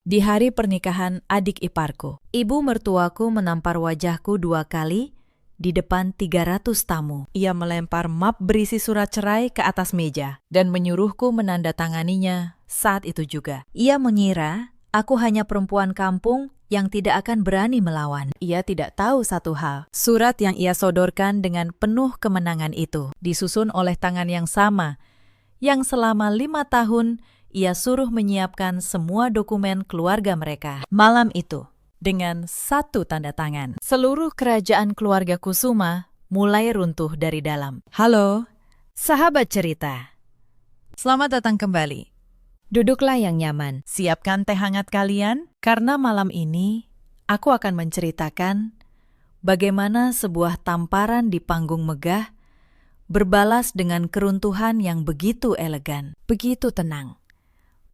Di hari pernikahan adik iparku, ibu mertuaku menampar wajahku 2 kali di depan 300 tamu. Ia melempar map berisi surat cerai ke atas meja dan menyuruhku menandatanganinya saat itu juga. Ia mengira aku hanya perempuan kampung yang tidak akan berani melawan. Ia tidak tahu satu hal. Surat yang ia sodorkan dengan penuh kemenangan itu disusun oleh tangan yang sama, yang selama 5 tahun ia suruh menyiapkan semua dokumen keluarga mereka. Malam itu, dengan satu tanda tangan, seluruh kerajaan keluarga Kusuma mulai runtuh dari dalam. Halo, sahabat cerita. Selamat datang kembali. Duduklah yang nyaman. Siapkan teh hangat kalian, karena malam ini aku akan menceritakan bagaimana sebuah tamparan di panggung megah berbalas dengan keruntuhan yang begitu elegan, begitu tenang.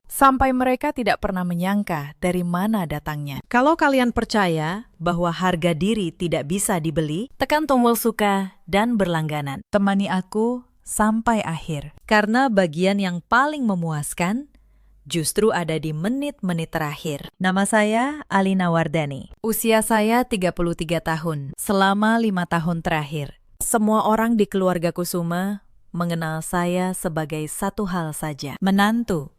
Sampai mereka tidak pernah menyangka dari mana datangnya. Kalau kalian percaya bahwa harga diri tidak bisa dibeli, tekan tombol suka dan berlangganan. Temani aku sampai akhir. Karena bagian yang paling memuaskan justru ada di menit-menit terakhir. Nama saya Alina Wardani. Usia saya 33 tahun. Selama 5 tahun terakhir, semua orang di keluarga Kusuma mengenal saya sebagai satu hal saja, menantu.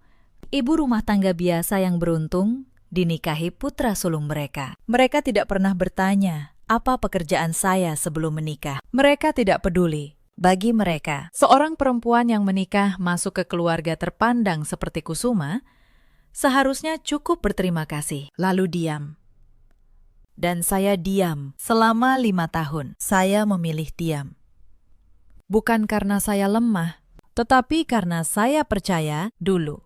Ibu rumah tangga biasa yang beruntung dinikahi putra sulung mereka. Mereka tidak pernah bertanya apa pekerjaan saya sebelum menikah. Mereka tidak peduli. Bagi mereka, seorang perempuan yang menikah masuk ke keluarga terpandang seperti Kusuma seharusnya cukup berterima kasih, lalu diam. Dan saya diam selama 5 tahun. Saya memilih diam. Bukan karena saya lemah, tetapi karena saya percaya dulu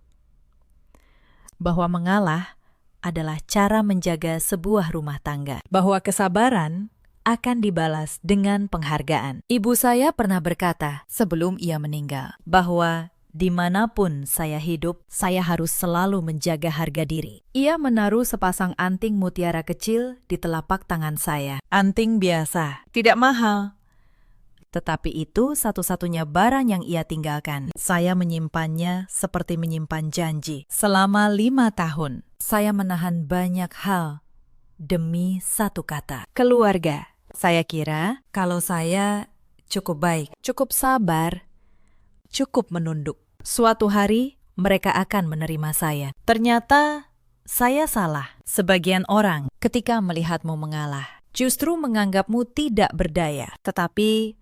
bahwa mengalah adalah cara menjaga sebuah rumah tangga. Bahwa kesabaran akan dibalas dengan penghargaan. Ibu saya pernah berkata sebelum ia meninggal, bahwa dimanapun saya hidup, saya harus selalu menjaga harga diri. Ia menaruh sepasang anting mutiara kecil di telapak tangan saya. Anting biasa, tidak mahal. Tetapi itu satu-satunya barang yang ia tinggalkan. Saya menyimpannya seperti menyimpan janji. Selama 5 tahun, saya menahan banyak hal demi satu kata. Keluarga. Saya kira kalau saya cukup baik, cukup sabar, cukup menunduk, suatu hari mereka akan menerima saya. Ternyata saya salah. Sebagian orang ketika melihatmu mengalah, justru menganggapmu tidak berdaya. Tetapi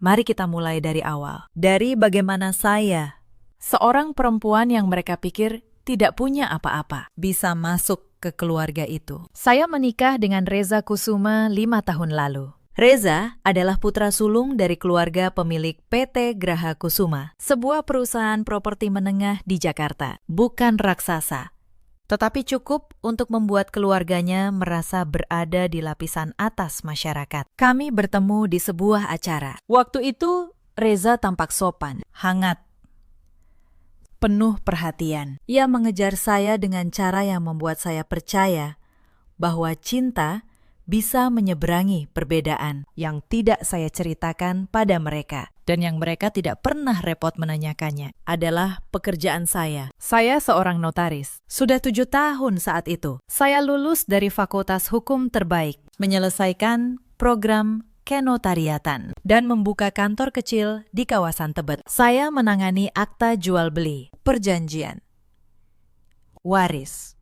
mari kita mulai dari awal. Dari bagaimana saya, seorang perempuan yang mereka pikir tidak punya apa-apa, bisa masuk ke keluarga itu. Saya menikah dengan Reza Kusuma 5 tahun lalu. Reza adalah putra sulung dari keluarga pemilik PT Graha Kusuma, sebuah perusahaan properti menengah di Jakarta. Bukan raksasa, tetapi cukup untuk membuat keluarganya merasa berada di lapisan atas masyarakat. Kami bertemu di sebuah acara. Waktu itu, Reza tampak sopan, hangat, penuh perhatian. Ia mengejar saya dengan cara yang membuat saya percaya bahwa cinta bisa menyeberangi perbedaan yang tidak saya ceritakan pada mereka. Dan yang mereka tidak pernah repot menanyakannya adalah pekerjaan saya. Saya seorang notaris. Sudah 7 tahun saat itu. Saya lulus dari fakultas hukum terbaik, menyelesaikan program kenotariatan, dan membuka kantor kecil di kawasan Tebet. Saya menangani akta jual beli, perjanjian, waris,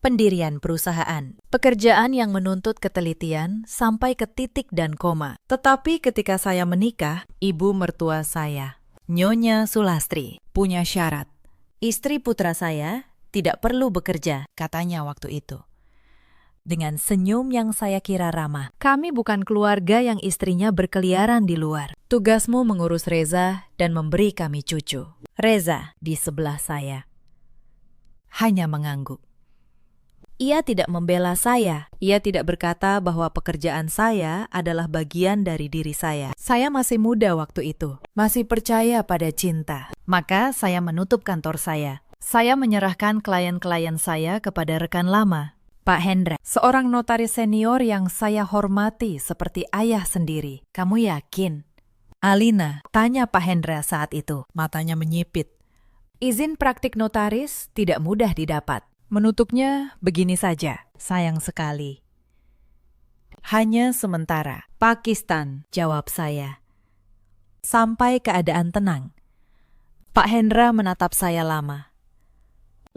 pendirian perusahaan, pekerjaan yang menuntut ketelitian sampai ke titik dan koma. Tetapi ketika saya menikah, ibu mertua saya, Nyonya Sulastri, punya syarat. Istri putra saya tidak perlu bekerja, katanya waktu itu. Dengan senyum yang saya kira ramah, kami bukan keluarga yang istrinya berkeliaran di luar. Tugasmu mengurus Reza dan memberi kami cucu. Reza di sebelah saya hanya mengangguk. Ia tidak membela saya. Ia tidak berkata bahwa pekerjaan saya adalah bagian dari diri saya. Saya masih muda waktu itu, masih percaya pada cinta. Maka saya menutup kantor saya. Saya menyerahkan klien-klien saya kepada rekan lama, Pak Hendra, seorang notaris senior yang saya hormati seperti ayah sendiri. Kamu yakin? Alina, tanya Pak Hendra saat itu. Matanya menyipit. Izin praktik notaris tidak mudah didapat. Menutupnya begini saja, sayang sekali. Hanya sementara. Pakistan, jawab saya. Sampai keadaan tenang. Pak Hendra menatap saya lama.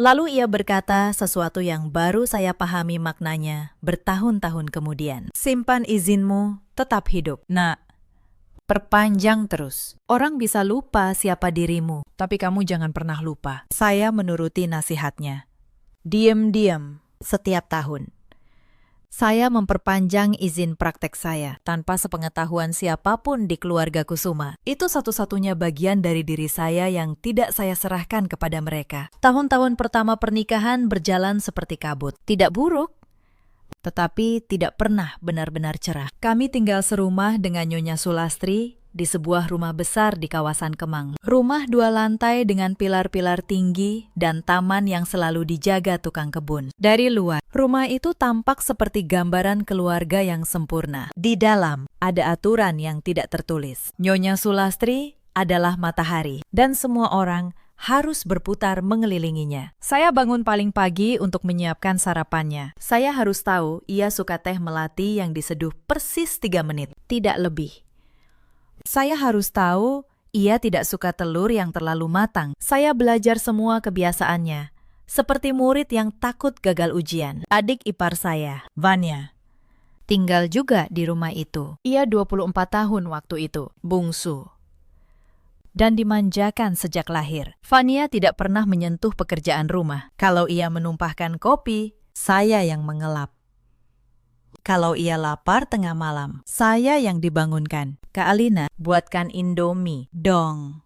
Lalu ia berkata sesuatu yang baru saya pahami maknanya bertahun-tahun kemudian. Simpan izinmu, tetap hidup. Nak, perpanjang terus. Orang bisa lupa siapa dirimu, tapi kamu jangan pernah lupa. Saya menuruti nasihatnya. Diam-diam setiap tahun. Saya memperpanjang izin praktek saya tanpa sepengetahuan siapapun di keluarga Kusuma. Itu satu-satunya bagian dari diri saya yang tidak saya serahkan kepada mereka. Tahun-tahun pertama pernikahan berjalan seperti kabut. Tidak buruk, tetapi tidak pernah benar-benar cerah. Kami tinggal serumah dengan Nyonya Sulastri di sebuah rumah besar di kawasan Kemang. Rumah 2 lantai dengan pilar-pilar tinggi dan taman yang selalu dijaga tukang kebun. Dari luar, rumah itu tampak seperti gambaran keluarga yang sempurna. Di dalam, ada aturan yang tidak tertulis. Nyonya Sulastri adalah matahari, dan semua orang harus berputar mengelilinginya. Saya bangun paling pagi untuk menyiapkan sarapannya. Saya harus tahu ia suka teh melati yang diseduh persis 3 menit, tidak lebih. Saya harus tahu ia tidak suka telur yang terlalu matang. Saya belajar semua kebiasaannya, seperti murid yang takut gagal ujian. Adik ipar saya, Vanya, tinggal juga di rumah itu. Ia 24 tahun waktu itu, bungsu, dan dimanjakan sejak lahir. Vanya tidak pernah menyentuh pekerjaan rumah. Kalau ia menumpahkan kopi, saya yang mengelap. Kalau ia lapar tengah malam, saya yang dibangunkan. Kak Alina, buatkan Indomie dong,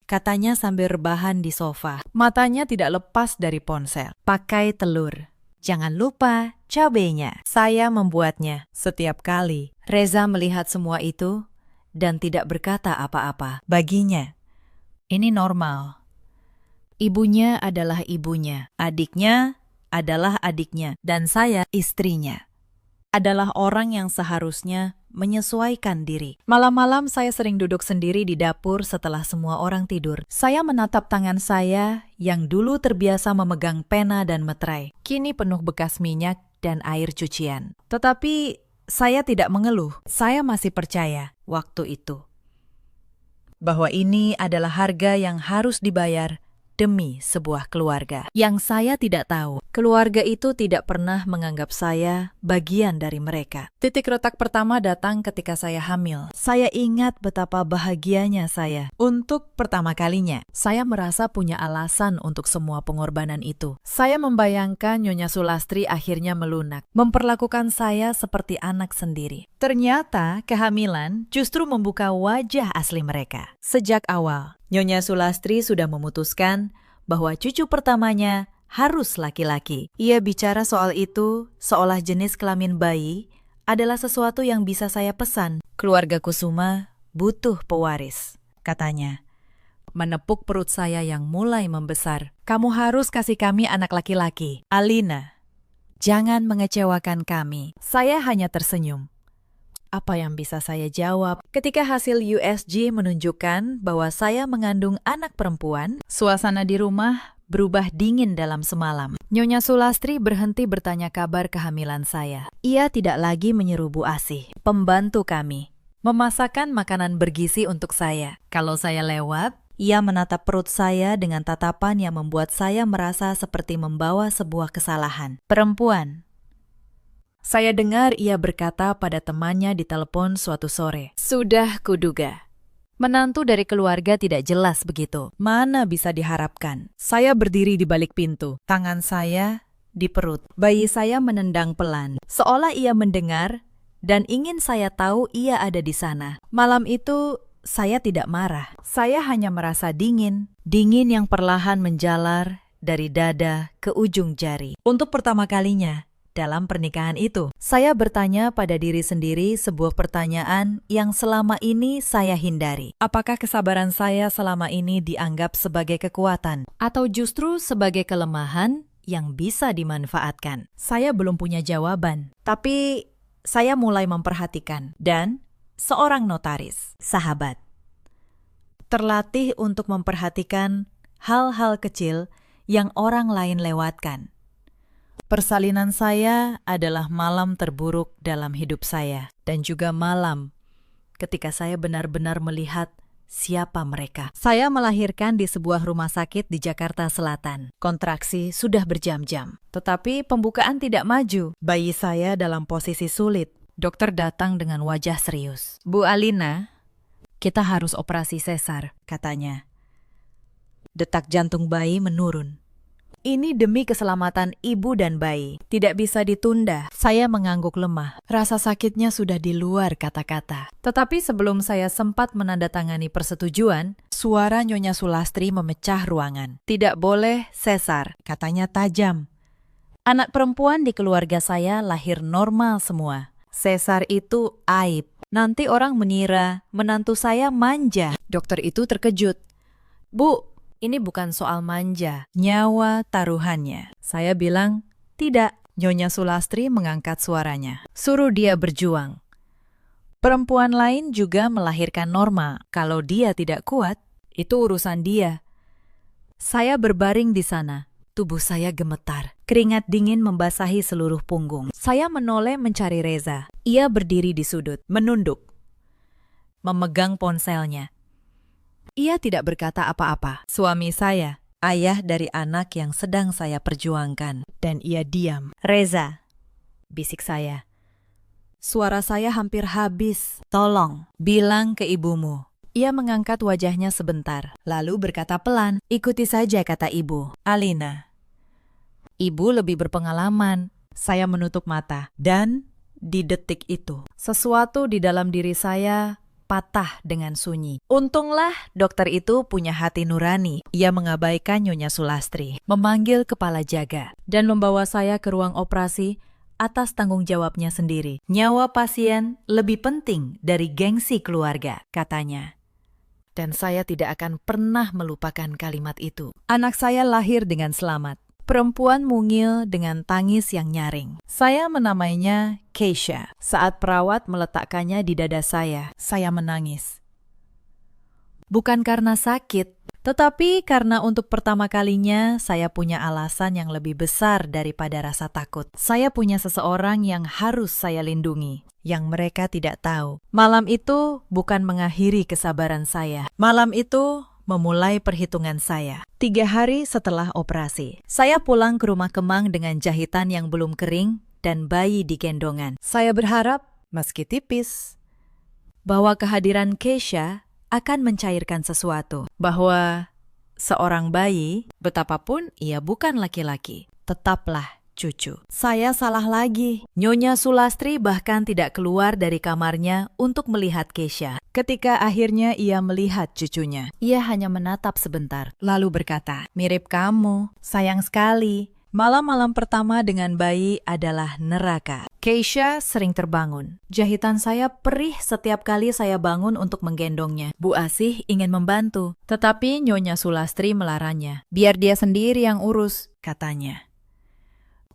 katanya sambil rebahan di sofa. Matanya tidak lepas dari ponsel. Pakai telur. Jangan lupa cabenya. Saya membuatnya setiap kali. Reza melihat semua itu dan tidak berkata apa-apa. Baginya, ini normal. Ibunya adalah ibunya, adiknya adalah adiknya, dan saya istrinya. Adalah orang yang seharusnya menyesuaikan diri. Malam-malam saya sering duduk sendiri di dapur setelah semua orang tidur. Saya menatap tangan saya yang dulu terbiasa memegang pena dan meterai. Kini penuh bekas minyak dan air cucian. Tetapi saya tidak mengeluh. Saya masih percaya waktu itu bahwa ini adalah harga yang harus dibayar demi sebuah keluarga. Yang saya tidak tahu, keluarga itu tidak pernah menganggap saya bagian dari mereka. Titik retak pertama datang ketika saya hamil. Saya ingat betapa bahagianya saya. Untuk pertama kalinya, saya merasa punya alasan untuk semua pengorbanan itu. Saya membayangkan Nyonya Sulastri akhirnya melunak, memperlakukan saya seperti anak sendiri. Ternyata kehamilan justru membuka wajah asli mereka. Sejak awal, Nyonya Sulastri sudah memutuskan bahwa cucu pertamanya harus laki-laki. Ia bicara soal itu seolah jenis kelamin bayi adalah sesuatu yang bisa saya pesan. Keluarga Kusuma butuh pewaris, katanya. Menepuk perut saya yang mulai membesar. Kamu harus kasih kami anak laki-laki. Alina, jangan mengecewakan kami. Saya hanya tersenyum. Apa yang bisa saya jawab? Ketika hasil USG menunjukkan bahwa saya mengandung anak perempuan, suasana di rumah berubah dingin dalam semalam. Nyonya Sulastri berhenti bertanya kabar kehamilan saya. Ia tidak lagi menyeru Bu Asih, pembantu kami, memasakkan makanan bergizi untuk saya. Kalau saya lewat, ia menatap perut saya dengan tatapan yang membuat saya merasa seperti membawa sebuah kesalahan. Perempuan. Saya dengar ia berkata pada temannya di telepon suatu sore. Sudah kuduga. Menantu dari keluarga tidak jelas begitu. Mana bisa diharapkan? Saya berdiri di balik pintu. Tangan saya di perut. Bayi saya menendang pelan. Seolah ia mendengar dan ingin saya tahu ia ada di sana. Malam itu saya tidak marah. Saya hanya merasa dingin. Dingin yang perlahan menjalar dari dada ke ujung jari. Untuk pertama kalinya, dalam pernikahan itu, saya bertanya pada diri sendiri sebuah pertanyaan yang selama ini saya hindari. Apakah kesabaran saya selama ini dianggap sebagai kekuatan atau justru sebagai kelemahan yang bisa dimanfaatkan? Saya belum punya jawaban, tapi saya mulai memperhatikan. Dan seorang notaris, sahabat, terlatih untuk memperhatikan hal-hal kecil yang orang lain lewatkan. Persalinan saya adalah malam terburuk dalam hidup saya, dan juga malam ketika saya benar-benar melihat siapa mereka. Saya melahirkan di sebuah rumah sakit di Jakarta Selatan. Kontraksi sudah berjam-jam, tetapi pembukaan tidak maju. Bayi saya dalam posisi sulit. Dokter datang dengan wajah serius. "Bu Alina, kita harus operasi sesar," katanya. Detak jantung bayi menurun. Ini demi keselamatan ibu dan bayi. Tidak bisa ditunda. Saya mengangguk lemah. Rasa sakitnya sudah di luar kata-kata. Tetapi sebelum saya sempat menandatangani persetujuan, suara Nyonya Sulastri memecah ruangan. "Tidak boleh sesar," katanya tajam. "Anak perempuan di keluarga saya lahir normal semua. Sesar itu aib. Nanti orang mengira menantu saya manja." Dokter itu terkejut. "Bu, ini bukan soal manja, nyawa taruhannya." Saya bilang, "Tidak." Nyonya Sulastri mengangkat suaranya. "Suruh dia berjuang. Perempuan lain juga melahirkan normal. Kalau dia tidak kuat, itu urusan dia." Saya berbaring di sana. Tubuh saya gemetar. Keringat dingin membasahi seluruh punggung. Saya menoleh mencari Reza. Ia berdiri di sudut, menunduk, memegang ponselnya. Ia tidak berkata apa-apa. Suami saya, ayah dari anak yang sedang saya perjuangkan. Dan ia diam. "Reza," bisik saya. Suara saya hampir habis. "Tolong, bilang ke ibumu." Ia mengangkat wajahnya sebentar, lalu berkata pelan, "Ikuti saja kata ibu." "Alina, ibu lebih berpengalaman." Saya menutup mata. Dan di detik itu, sesuatu di dalam diri saya patah dengan sunyi. Untunglah dokter itu punya hati nurani. Ia mengabaikan Nyonya Sulastri, memanggil kepala jaga, dan membawa saya ke ruang operasi atas tanggung jawabnya sendiri. "Nyawa pasien lebih penting dari gengsi keluarga," katanya. Dan saya tidak akan pernah melupakan kalimat itu. Anak saya lahir dengan selamat. Perempuan mungil dengan tangis yang nyaring. Saya menamainya Keisha. Saat perawat meletakkannya di dada saya menangis. Bukan karena sakit, tetapi karena untuk pertama kalinya saya punya alasan yang lebih besar daripada rasa takut. Saya punya seseorang yang harus saya lindungi, yang mereka tidak tahu. Malam itu bukan mengakhiri kesabaran saya. Malam itu memulai perhitungan saya. 3 hari setelah operasi, saya pulang ke rumah Kemang dengan jahitan yang belum kering dan bayi di gendongan. Saya berharap, meski tipis, bahwa kehadiran Keisha akan mencairkan sesuatu. Bahwa seorang bayi, betapapun ia bukan laki-laki, tetaplah cucu. Saya salah lagi. Nyonya Sulastri bahkan tidak keluar dari kamarnya untuk melihat Keisha. Ketika akhirnya ia melihat cucunya, ia hanya menatap sebentar, lalu berkata, "Mirip kamu, sayang sekali." Malam-malam pertama dengan bayi adalah neraka. Keisha sering terbangun. Jahitan saya perih setiap kali saya bangun untuk menggendongnya. Bu Asih ingin membantu, tetapi Nyonya Sulastri melarangnya. "Biar dia sendiri yang urus," katanya.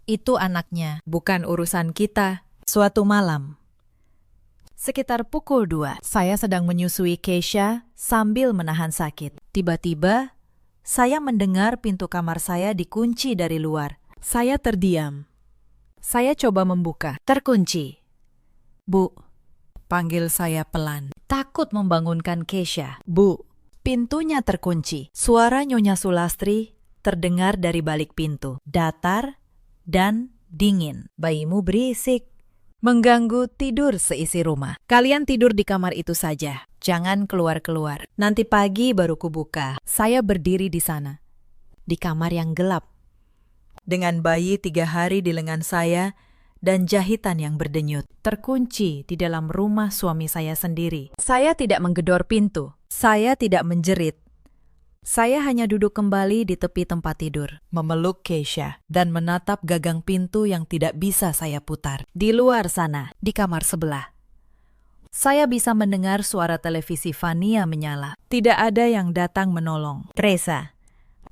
"Itu anaknya, bukan urusan kita." Suatu malam, sekitar pukul 2, saya sedang menyusui Keisha sambil menahan sakit. Tiba-tiba, saya mendengar pintu kamar saya dikunci dari luar. Saya terdiam. Saya coba membuka. Terkunci. "Bu," panggil saya pelan. Takut membangunkan Keisha. "Bu." Pintunya terkunci. Suara Nyonya Sulastri terdengar dari balik pintu. Datar dan dingin. "Bayimu berisik, mengganggu tidur seisi rumah. Kalian tidur di kamar itu saja. Jangan keluar-keluar. Nanti pagi baru kubuka." Saya berdiri di sana, di kamar yang gelap, dengan bayi 3 hari di lengan saya dan jahitan yang berdenyut. Terkunci di dalam rumah suami saya sendiri. Saya tidak menggedor pintu. Saya tidak menjerit. Saya hanya duduk kembali di tepi tempat tidur, memeluk Keisha, dan menatap gagang pintu yang tidak bisa saya putar. Di luar sana, di kamar sebelah, saya bisa mendengar suara televisi Vania menyala. Tidak ada yang datang menolong. Reza,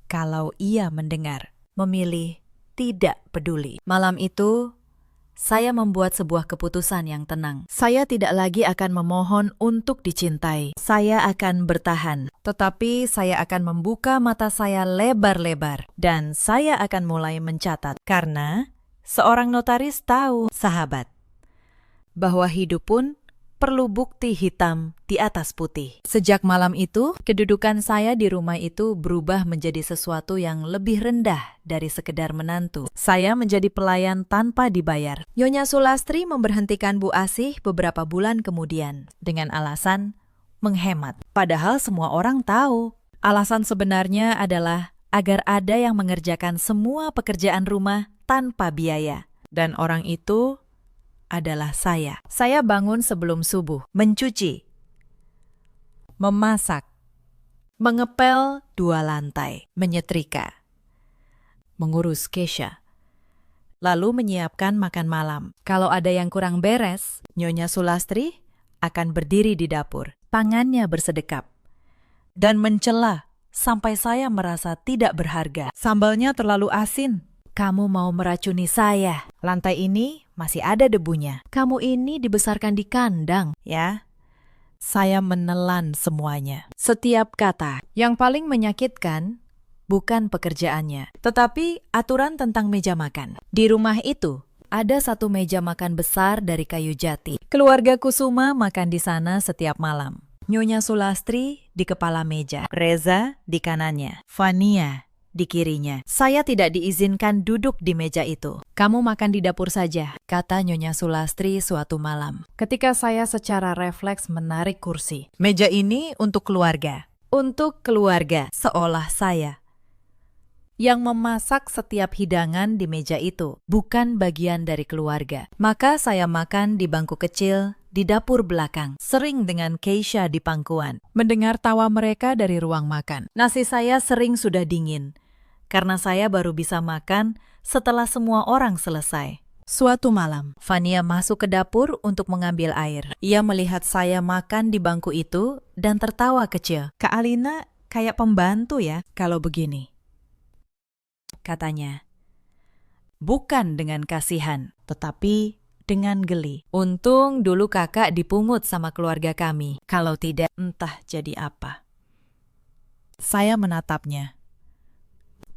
kalau ia mendengar, memilih tidak peduli. Malam itu, saya membuat sebuah keputusan yang tenang. Saya tidak lagi akan memohon untuk dicintai. Saya akan bertahan. Tetapi saya akan membuka mata saya lebar-lebar. Dan saya akan mulai mencatat. Karena seorang notaris tahu, sahabat, bahwa hidup pun perlu bukti hitam di atas putih. Sejak malam itu, kedudukan saya di rumah itu berubah menjadi sesuatu yang lebih rendah dari sekedar menantu. Saya menjadi pelayan tanpa dibayar. Nyonya Sulastri memberhentikan Bu Asih beberapa bulan kemudian dengan alasan menghemat. Padahal semua orang tahu. Alasan sebenarnya adalah agar ada yang mengerjakan semua pekerjaan rumah tanpa biaya. Dan orang itu adalah saya. Saya bangun sebelum subuh, mencuci, memasak, mengepel 2 lantai, menyetrika, mengurus Keisha, lalu menyiapkan makan malam. Kalau ada yang kurang beres, Nyonya Sulastri akan berdiri di dapur, tangannya bersedekap, dan mencela sampai saya merasa tidak berharga. Sambalnya terlalu asin. Kamu mau meracuni saya. Lantai ini masih ada debunya. Kamu ini dibesarkan di kandang, ya. Saya menelan semuanya. Setiap kata. Yang paling menyakitkan bukan pekerjaannya, tetapi aturan tentang meja makan. Di rumah itu ada satu meja makan besar dari kayu jati. Keluarga Kusuma makan di sana setiap malam. Nyonya Sulastri di kepala meja, Reza di kanannya, Fania di kirinya. Saya tidak diizinkan duduk di meja itu. Kamu makan di dapur saja, kata Nyonya Sulastri suatu malam. Ketika saya secara refleks menarik kursi. Meja ini untuk keluarga. Untuk keluarga, seolah saya yang memasak setiap hidangan di meja itu, bukan bagian dari keluarga. Maka saya makan di bangku kecil, di dapur belakang, sering dengan Keisha di pangkuan, mendengar tawa mereka dari ruang makan. Nasi saya sering sudah dingin, karena saya baru bisa makan setelah semua orang selesai. Suatu malam, Fania masuk ke dapur untuk mengambil air. Ia melihat saya makan di bangku itu dan tertawa kecil. Kak Alina kayak pembantu ya kalau begini, katanya. Bukan dengan kasihan, tetapi dengan geli. Untung dulu kakak dipungut sama keluarga kami. Kalau tidak, entah jadi apa. Saya menatapnya.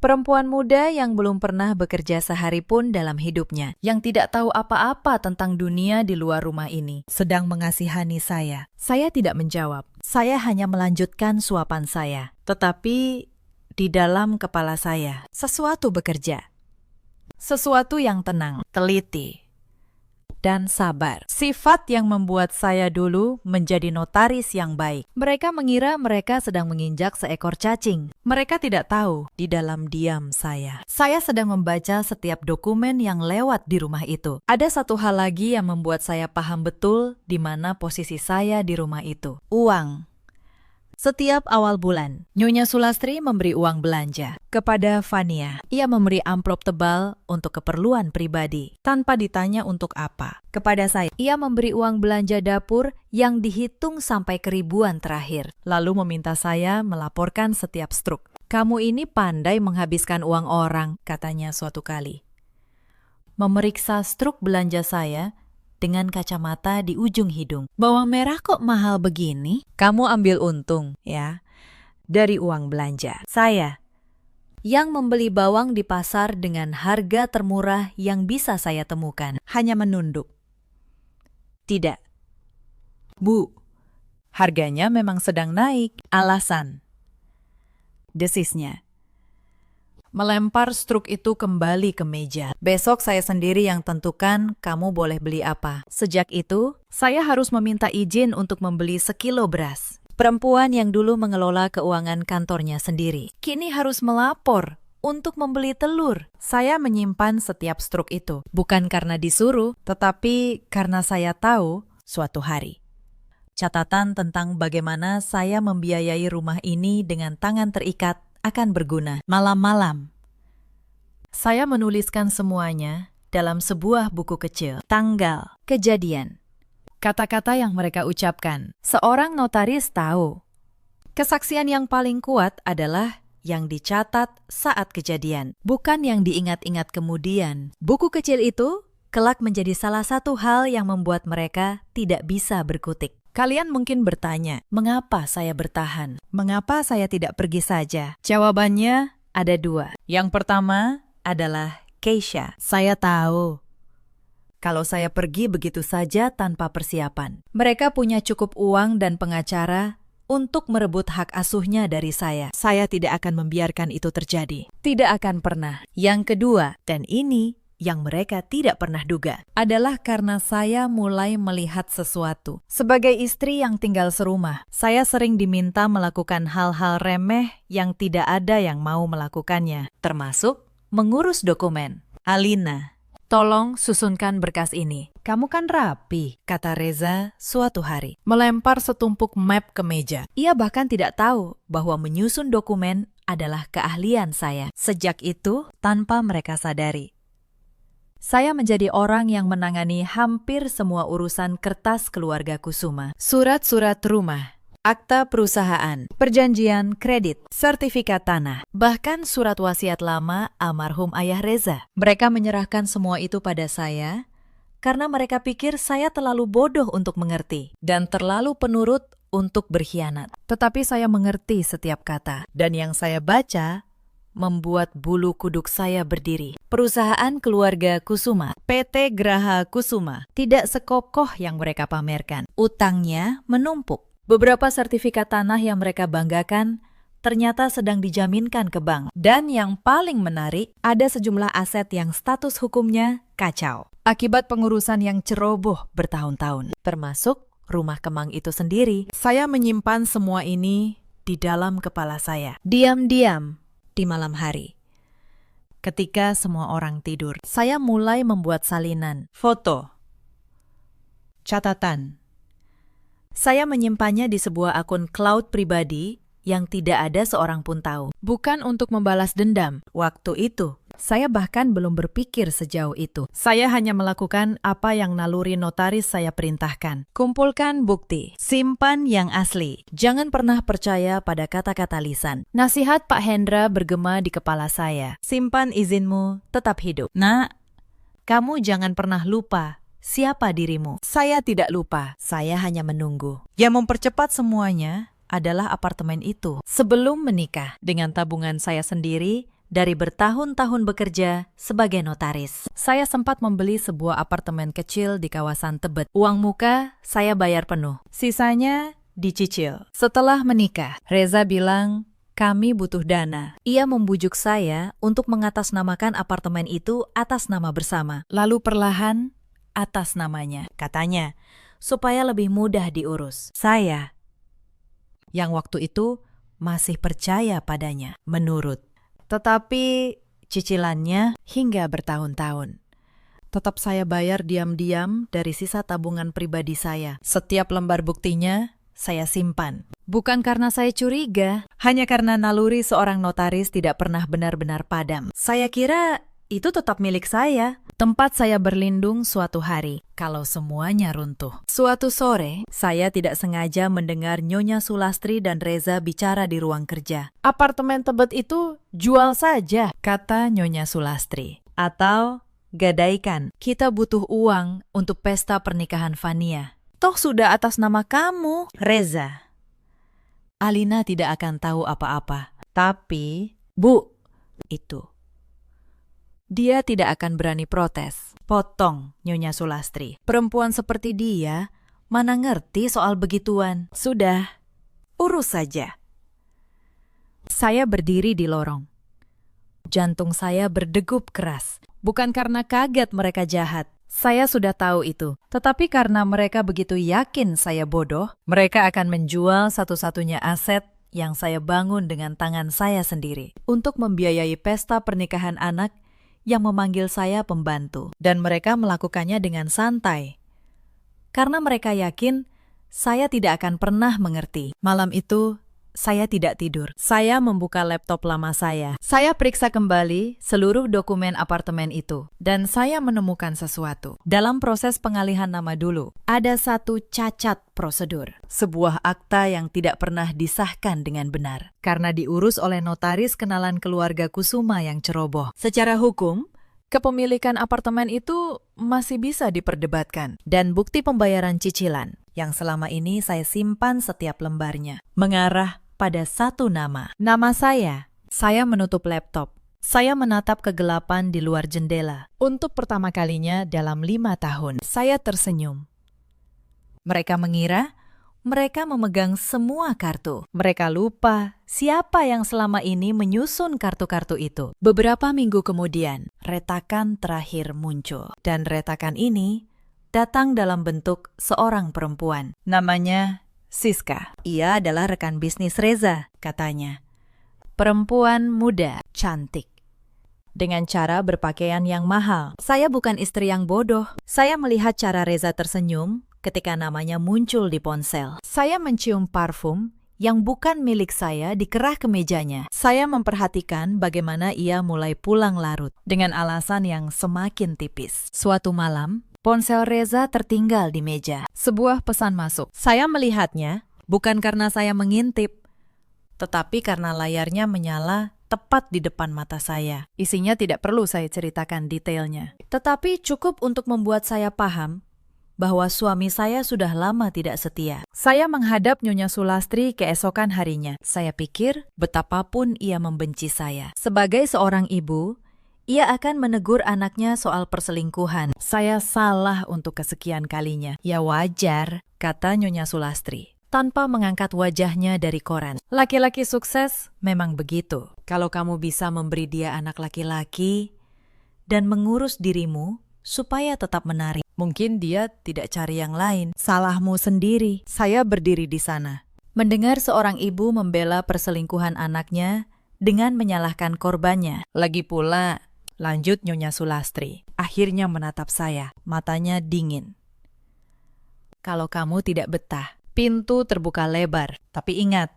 Perempuan muda yang belum pernah bekerja sehari pun dalam hidupnya, yang tidak tahu apa-apa tentang dunia di luar rumah ini, sedang mengasihani saya. Saya tidak menjawab. Saya hanya melanjutkan suapan saya. Tetapi di dalam kepala saya, sesuatu bekerja. Sesuatu yang tenang, teliti, dan sabar. Sifat yang membuat saya dulu menjadi notaris yang baik. Mereka mengira mereka sedang menginjak seekor cacing. Mereka tidak tahu di dalam diam saya. Saya sedang membaca setiap dokumen yang lewat di rumah itu. Ada satu hal lagi yang membuat saya paham betul di mana posisi saya di rumah itu. Uang. Setiap awal bulan, Nyonya Sulastri memberi uang belanja kepada Fania. Ia memberi amplop tebal untuk keperluan pribadi, tanpa ditanya untuk apa. Kepada saya, ia memberi uang belanja dapur yang dihitung sampai ke ribuan terakhir. Lalu meminta saya melaporkan setiap struk. Kamu ini pandai menghabiskan uang orang, katanya suatu kali. Memeriksa struk belanja saya dengan kacamata di ujung hidung. Bawang merah kok mahal begini? Kamu ambil untung, ya, dari uang belanja. Saya yang membeli bawang di pasar dengan harga termurah yang bisa saya temukan, hanya menunduk. Tidak. Bu, harganya memang sedang naik. Alasan. Desisnya. Melempar struk itu kembali ke meja. Besok saya sendiri yang tentukan kamu boleh beli apa. Sejak itu, saya harus meminta izin untuk membeli sekilo beras. Perempuan yang dulu mengelola keuangan kantornya sendiri, kini harus melapor untuk membeli telur. Saya menyimpan setiap struk itu, bukan karena disuruh, tetapi karena saya tahu suatu hari. Catatan tentang bagaimana saya membiayai rumah ini dengan tangan terikat akan berguna. Malam-malam, saya menuliskan semuanya dalam sebuah buku kecil. Tanggal, kejadian, kata-kata yang mereka ucapkan. Seorang notaris tahu, kesaksian yang paling kuat adalah yang dicatat saat kejadian, bukan yang diingat-ingat kemudian. Buku kecil itu kelak menjadi salah satu hal yang membuat mereka tidak bisa berkutik. Kalian mungkin bertanya, mengapa saya bertahan? Mengapa saya tidak pergi saja? Jawabannya ada dua. Yang pertama adalah Keisha. Saya tahu kalau saya pergi begitu saja tanpa persiapan. Mereka punya cukup uang dan pengacara untuk merebut hak asuhnya dari saya. Saya tidak akan membiarkan itu terjadi. Tidak akan pernah. Yang kedua, dan ini yang mereka tidak pernah duga, adalah karena saya mulai melihat sesuatu. Sebagai istri yang tinggal serumah, saya sering diminta melakukan hal-hal remeh yang tidak ada yang mau melakukannya, termasuk mengurus dokumen. Alina, tolong susunkan berkas ini. Kamu kan rapi, kata Reza suatu hari, melempar setumpuk map ke meja. Ia bahkan tidak tahu bahwa menyusun dokumen adalah keahlian saya. Sejak itu, tanpa mereka sadari, saya menjadi orang yang menangani hampir semua urusan kertas keluarga Kusuma. Surat-surat rumah, akta perusahaan, perjanjian kredit, sertifikat tanah, bahkan surat wasiat lama almarhum ayah Reza. Mereka menyerahkan semua itu pada saya karena mereka pikir saya terlalu bodoh untuk mengerti dan terlalu penurut untuk berkhianat. Tetapi saya mengerti setiap kata, dan yang saya baca membuat bulu kuduk saya berdiri. Perusahaan keluarga Kusuma, PT Graha Kusuma, tidak sekokoh yang mereka pamerkan. Utangnya menumpuk. Beberapa sertifikat tanah yang mereka banggakan ternyata sedang dijaminkan ke bank. Dan yang paling menarik, ada sejumlah aset yang status hukumnya kacau. Akibat pengurusan yang ceroboh bertahun-tahun, termasuk rumah kemang itu sendiri. Saya menyimpan semua ini di dalam kepala saya. Diam-diam, di malam hari, ketika semua orang tidur, saya mulai membuat salinan, foto, catatan. Saya menyimpannya di sebuah akun cloud pribadi yang tidak ada seorang pun tahu. Bukan untuk membalas dendam. Waktu itu, saya bahkan belum berpikir sejauh itu. Saya hanya melakukan apa yang naluri notaris saya perintahkan. Kumpulkan bukti. Simpan yang asli. Jangan pernah percaya pada kata-kata lisan. Nasihat Pak Hendra bergema di kepala saya. Simpan izinmu tetap hidup. Nak, kamu jangan pernah lupa siapa dirimu. Saya tidak lupa. Saya hanya menunggu. Yang mempercepat semuanya adalah apartemen itu. Sebelum menikah, dengan tabungan saya sendiri, dari bertahun-tahun bekerja sebagai notaris, saya sempat membeli sebuah apartemen kecil di kawasan Tebet. Uang muka saya bayar penuh, sisanya dicicil. Setelah menikah, Reza bilang kami butuh dana. Ia membujuk saya untuk mengatasnamakan apartemen itu atas nama bersama, lalu perlahan atas namanya, katanya, supaya lebih mudah diurus. Saya, yang waktu itu masih percaya padanya, menurut. Tetapi cicilannya hingga bertahun-tahun. Tetap saya bayar diam-diam dari sisa tabungan pribadi saya. Setiap lembar buktinya saya simpan. Bukan karena saya curiga, hanya karena naluri seorang notaris tidak pernah benar-benar padam. Saya kira itu tetap milik saya. Tempat saya berlindung suatu hari, kalau semuanya runtuh. Suatu sore, saya tidak sengaja mendengar Nyonya Sulastri dan Reza bicara di ruang kerja. Apartemen Tebet itu jual saja, kata Nyonya Sulastri. Atau gadaikan, kita butuh uang untuk pesta pernikahan Fania. Toh sudah atas nama kamu, Reza. Alina tidak akan tahu apa-apa. Tapi, Bu, itu. Dia tidak akan berani protes. Potong Nyonya Sulastri. Perempuan seperti dia mana ngerti soal begituan. Sudah, urus saja. Saya berdiri di lorong. Jantung saya berdegup keras. Bukan karena kaget mereka jahat. Saya sudah tahu itu. Tetapi karena mereka begitu yakin saya bodoh, mereka akan menjual satu-satunya aset yang saya bangun dengan tangan saya sendiri untuk membiayai pesta pernikahan anak yang memanggil saya pembantu, dan mereka melakukannya dengan santai. Karena mereka yakin saya tidak akan pernah mengerti. Malam itu, saya tidak tidur. Saya membuka laptop lama saya. Saya periksa kembali seluruh dokumen apartemen itu, dan saya menemukan sesuatu. Dalam proses pengalihan nama dulu, ada satu cacat prosedur. Sebuah akta yang tidak pernah disahkan dengan benar, karena diurus oleh notaris kenalan keluarga Kusuma yang ceroboh. Secara hukum, Kepemilikan apartemen itu masih bisa diperdebatkan. Dan bukti pembayaran cicilan yang selama ini saya simpan setiap lembarnya mengarah pada satu nama. Nama saya. Saya menutup laptop. Saya menatap kegelapan di luar jendela. Untuk pertama kalinya dalam 5 tahun, saya tersenyum. Mereka mengira mereka memegang semua kartu. Mereka lupa siapa yang selama ini menyusun kartu-kartu itu. Beberapa minggu kemudian, retakan terakhir muncul. Dan retakan ini datang dalam bentuk seorang perempuan. Namanya Siska. Ia adalah rekan bisnis Reza, katanya. Perempuan muda, cantik. Dengan cara berpakaian yang mahal. Saya bukan istri yang bodoh. Saya melihat cara Reza tersenyum ketika namanya muncul di ponsel. Saya mencium parfum yang bukan milik saya di kerah kemejanya. Saya memperhatikan bagaimana ia mulai pulang larut dengan alasan yang semakin tipis. Suatu malam, ponsel Reza tertinggal di meja. Sebuah pesan masuk. Saya melihatnya bukan karena saya mengintip, tetapi karena layarnya menyala tepat di depan mata saya. Isinya tidak perlu saya ceritakan detailnya, tetapi cukup untuk membuat saya paham bahwa suami saya sudah lama tidak setia. Saya menghadap Nyonya Sulastri keesokan harinya. Saya pikir betapapun ia membenci saya. Sebagai seorang ibu, ia akan menegur anaknya soal perselingkuhan. Saya salah untuk kesekian kalinya. Ya wajar, kata Nyonya Sulastri, tanpa mengangkat wajahnya dari koran. Laki-laki sukses memang begitu. Kalau kamu bisa memberi dia anak laki-laki dan mengurus dirimu supaya tetap menarik, mungkin dia tidak cari yang lain. Salahmu sendiri. Saya berdiri di sana, mendengar seorang ibu membela perselingkuhan anaknya dengan menyalahkan korbannya. Lagi pula, lanjut Nyonya Sulastri, akhirnya menatap saya, matanya dingin. Kalau kamu tidak betah, pintu terbuka lebar. Tapi ingat,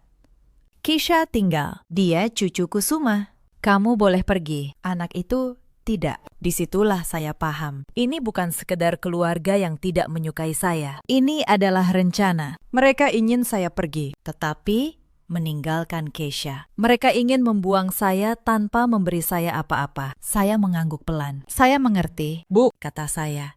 Kisha tinggal. Dia cucu Kusuma. Kamu boleh pergi. Anak itu tidak. Disitulah saya paham. Ini bukan sekedar keluarga yang tidak menyukai saya. Ini adalah rencana. Mereka ingin saya pergi, tetapi meninggalkan Keisha. Mereka ingin membuang saya tanpa memberi saya apa-apa. Saya mengangguk pelan. Saya mengerti, Bu, kata saya.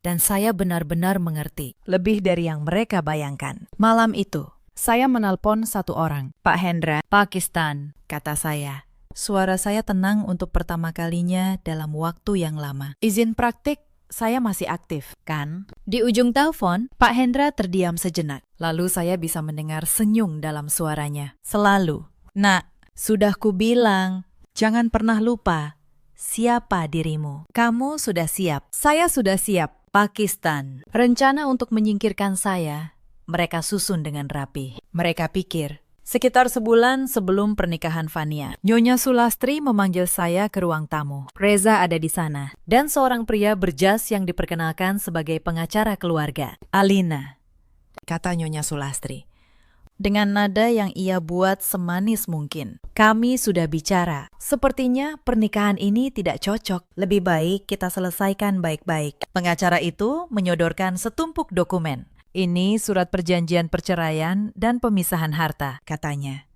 Dan saya benar-benar mengerti. Lebih dari yang mereka bayangkan. Malam itu, saya menelpon satu orang. Pak Hendra, Pakistan, kata saya. Suara saya tenang untuk pertama kalinya dalam waktu yang lama. Izin praktik, saya masih aktif, kan? Di ujung telepon, Pak Hendra terdiam sejenak. Lalu saya bisa mendengar senyum dalam suaranya. Selalu. Nak, sudah kubilang, jangan pernah lupa siapa dirimu. Kamu sudah siap. Saya sudah siap. Pakistan. Rencana untuk menyingkirkan saya, mereka susun dengan rapi. Mereka pikir, sekitar sebulan sebelum pernikahan Fania, Nyonya Sulastri memanggil saya ke ruang tamu. Reza ada di sana, dan seorang pria berjas yang diperkenalkan sebagai pengacara keluarga. Alina, kata Nyonya Sulastri, dengan nada yang ia buat semanis mungkin. Kami sudah bicara. Sepertinya pernikahan ini tidak cocok. Lebih baik kita selesaikan baik-baik. Pengacara itu menyodorkan setumpuk dokumen. Ini surat perjanjian perceraian dan pemisahan harta, katanya.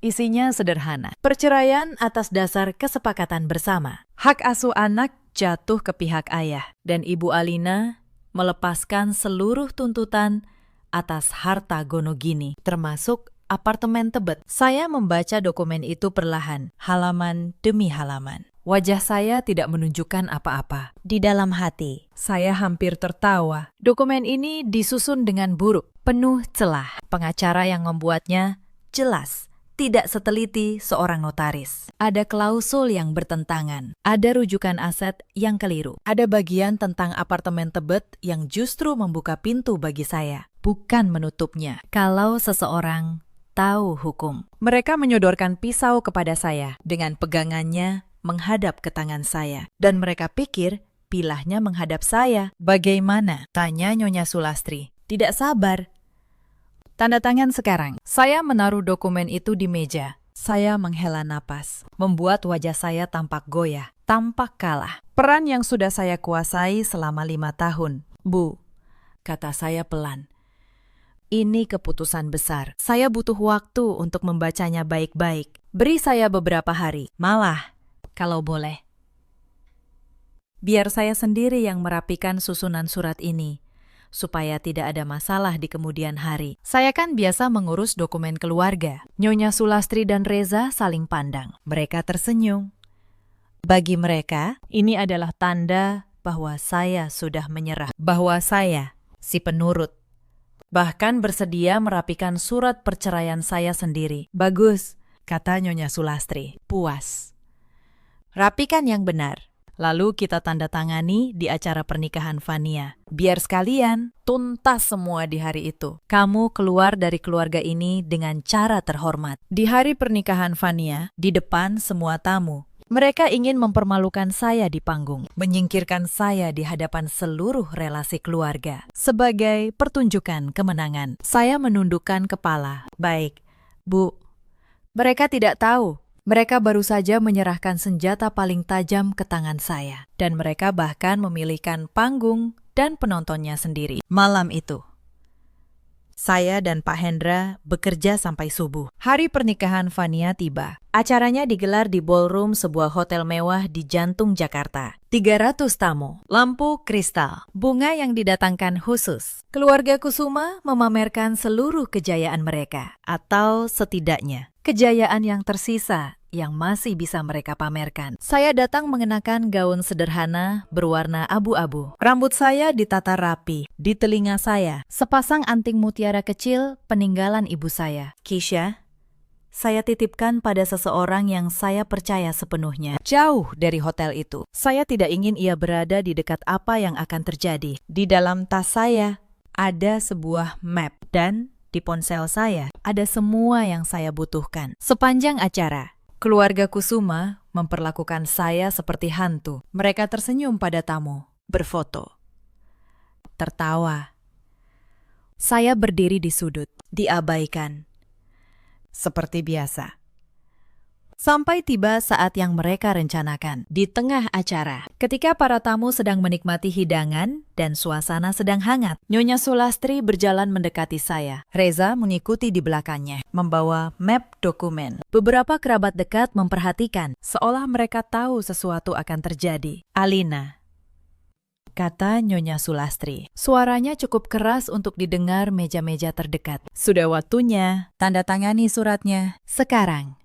Isinya sederhana. Perceraian atas dasar kesepakatan bersama. Hak asuh anak jatuh ke pihak ayah. Dan Ibu Alina melepaskan seluruh tuntutan atas harta Gonogini, termasuk apartemen Tebet. Saya membaca dokumen itu perlahan, halaman demi halaman. Wajah saya tidak menunjukkan apa-apa. Di dalam hati, saya hampir tertawa. Dokumen ini disusun dengan buruk, penuh celah. Pengacara yang membuatnya jelas tidak seteliti seorang notaris. Ada klausul yang bertentangan. Ada rujukan aset yang keliru. Ada bagian tentang apartemen Tebet yang justru membuka pintu bagi saya, bukan menutupnya. Kalau seseorang tahu hukum. Mereka menyodorkan pisau kepada saya dengan pegangannya menghadap ke tangan saya. Dan mereka pikir pilahnya menghadap saya. Bagaimana? Tanya Nyonya Sulastri. Tidak sabar. Tanda tangan sekarang. Saya menaruh dokumen itu di meja. Saya menghela napas, membuat wajah saya tampak goyah, tampak kalah. Peran yang sudah saya kuasai selama 5 tahun. Bu, kata saya pelan. Ini keputusan besar. Saya butuh waktu untuk membacanya baik-baik. Beri saya beberapa hari. Malah, kalau boleh, Biar saya sendiri yang merapikan susunan surat ini, supaya tidak ada masalah di kemudian hari. Saya kan biasa mengurus dokumen keluarga. Nyonya Sulastri dan Reza saling pandang. Mereka tersenyum. Bagi mereka, ini adalah tanda bahwa saya sudah menyerah. Bahwa saya, si penurut, bahkan bersedia merapikan surat perceraian saya sendiri. Bagus, kata Nyonya Sulastri. Puas. Rapikan yang benar. Lalu kita tanda tangani di acara pernikahan Fania. Biar sekalian tuntas semua di hari itu. Kamu keluar dari keluarga ini dengan cara terhormat. Di hari pernikahan Fania, di depan semua tamu, mereka ingin mempermalukan saya di panggung, menyingkirkan saya di hadapan seluruh relasi keluarga. Sebagai pertunjukan kemenangan, saya menundukkan kepala. Baik, Bu. Mereka tidak tahu. Mereka baru saja menyerahkan senjata paling tajam ke tangan saya. Dan mereka bahkan memilihkan panggung dan penontonnya sendiri. Malam itu, saya dan Pak Hendra bekerja sampai subuh. Hari pernikahan Fania tiba. Acaranya digelar di ballroom sebuah hotel mewah di jantung Jakarta. 300 tamu, lampu kristal, bunga yang didatangkan khusus. Keluarga Kusuma memamerkan seluruh kejayaan mereka, atau setidaknya kejayaan yang tersisa yang masih bisa mereka pamerkan. Saya datang mengenakan gaun sederhana berwarna abu-abu. Rambut saya ditata rapi. Di telinga saya, sepasang anting mutiara kecil peninggalan ibu saya. Kisha, saya titipkan pada seseorang yang saya percaya sepenuhnya. Jauh dari hotel itu. Saya tidak ingin ia berada di dekat apa yang akan terjadi. Di dalam tas saya ada sebuah map dan di ponsel saya ada semua yang saya butuhkan. Sepanjang acara, keluarga Kusuma memperlakukan saya seperti hantu. Mereka tersenyum pada tamu, berfoto, tertawa. Saya berdiri di sudut, diabaikan. Seperti biasa. Sampai tiba saat yang mereka rencanakan, di tengah acara. Ketika para tamu sedang menikmati hidangan dan suasana sedang hangat, Nyonya Sulastri berjalan mendekati saya. Reza mengikuti di belakangnya, membawa map dokumen. Beberapa kerabat dekat memperhatikan, seolah mereka tahu sesuatu akan terjadi. Alina, kata Nyonya Sulastri. Suaranya cukup keras untuk didengar meja-meja terdekat. Sudah waktunya, tanda tangani suratnya. Sekarang.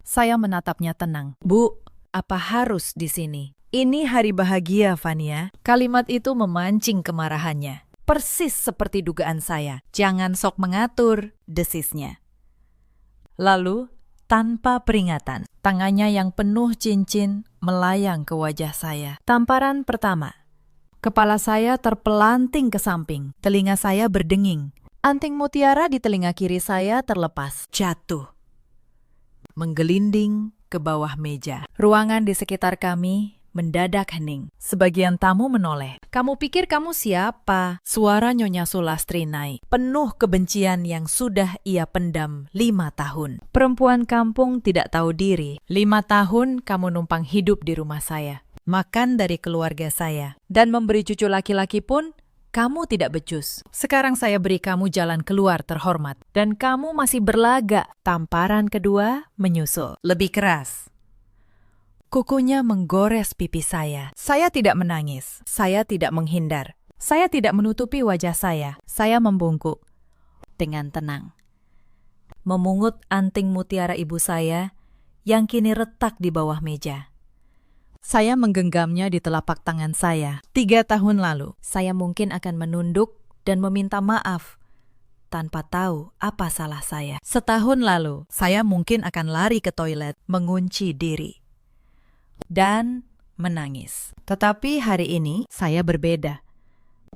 Saya menatapnya tenang. Bu, apa harus di sini? Ini hari bahagia, Fania. Kalimat itu memancing kemarahannya. Persis seperti dugaan saya. Jangan sok mengatur, desisnya. Lalu, tanpa peringatan, tangannya yang penuh cincin melayang ke wajah saya. Tamparan pertama. Kepala saya terpelanting ke samping. Telinga saya berdenging. Anting mutiara di telinga kiri saya terlepas. Jatuh. Menggelinding ke bawah meja. Ruangan di sekitar kami mendadak hening. Sebagian tamu menoleh. Kamu pikir kamu siapa? Suara Nyonya Sulastri naik, penuh kebencian yang sudah ia pendam 5 tahun. Perempuan kampung tidak tahu diri. 5 tahun kamu numpang hidup di rumah saya, makan dari keluarga saya, dan memberi cucu laki-laki pun kamu tidak becus. Sekarang saya beri kamu jalan keluar terhormat. Dan kamu masih berlagak. Tamparan kedua menyusul. Lebih keras. Kukunya menggores pipi saya. Saya tidak menangis. Saya tidak menghindar. Saya tidak menutupi wajah saya. Saya membungkuk. Dengan tenang. Memungut anting mutiara ibu saya yang kini retak di bawah meja. Saya menggenggamnya di telapak tangan saya. 3 tahun lalu, saya mungkin akan menunduk dan meminta maaf tanpa tahu apa salah saya. Setahun lalu, saya mungkin akan lari ke toilet, mengunci diri, dan menangis. Tetapi hari ini, saya berbeda.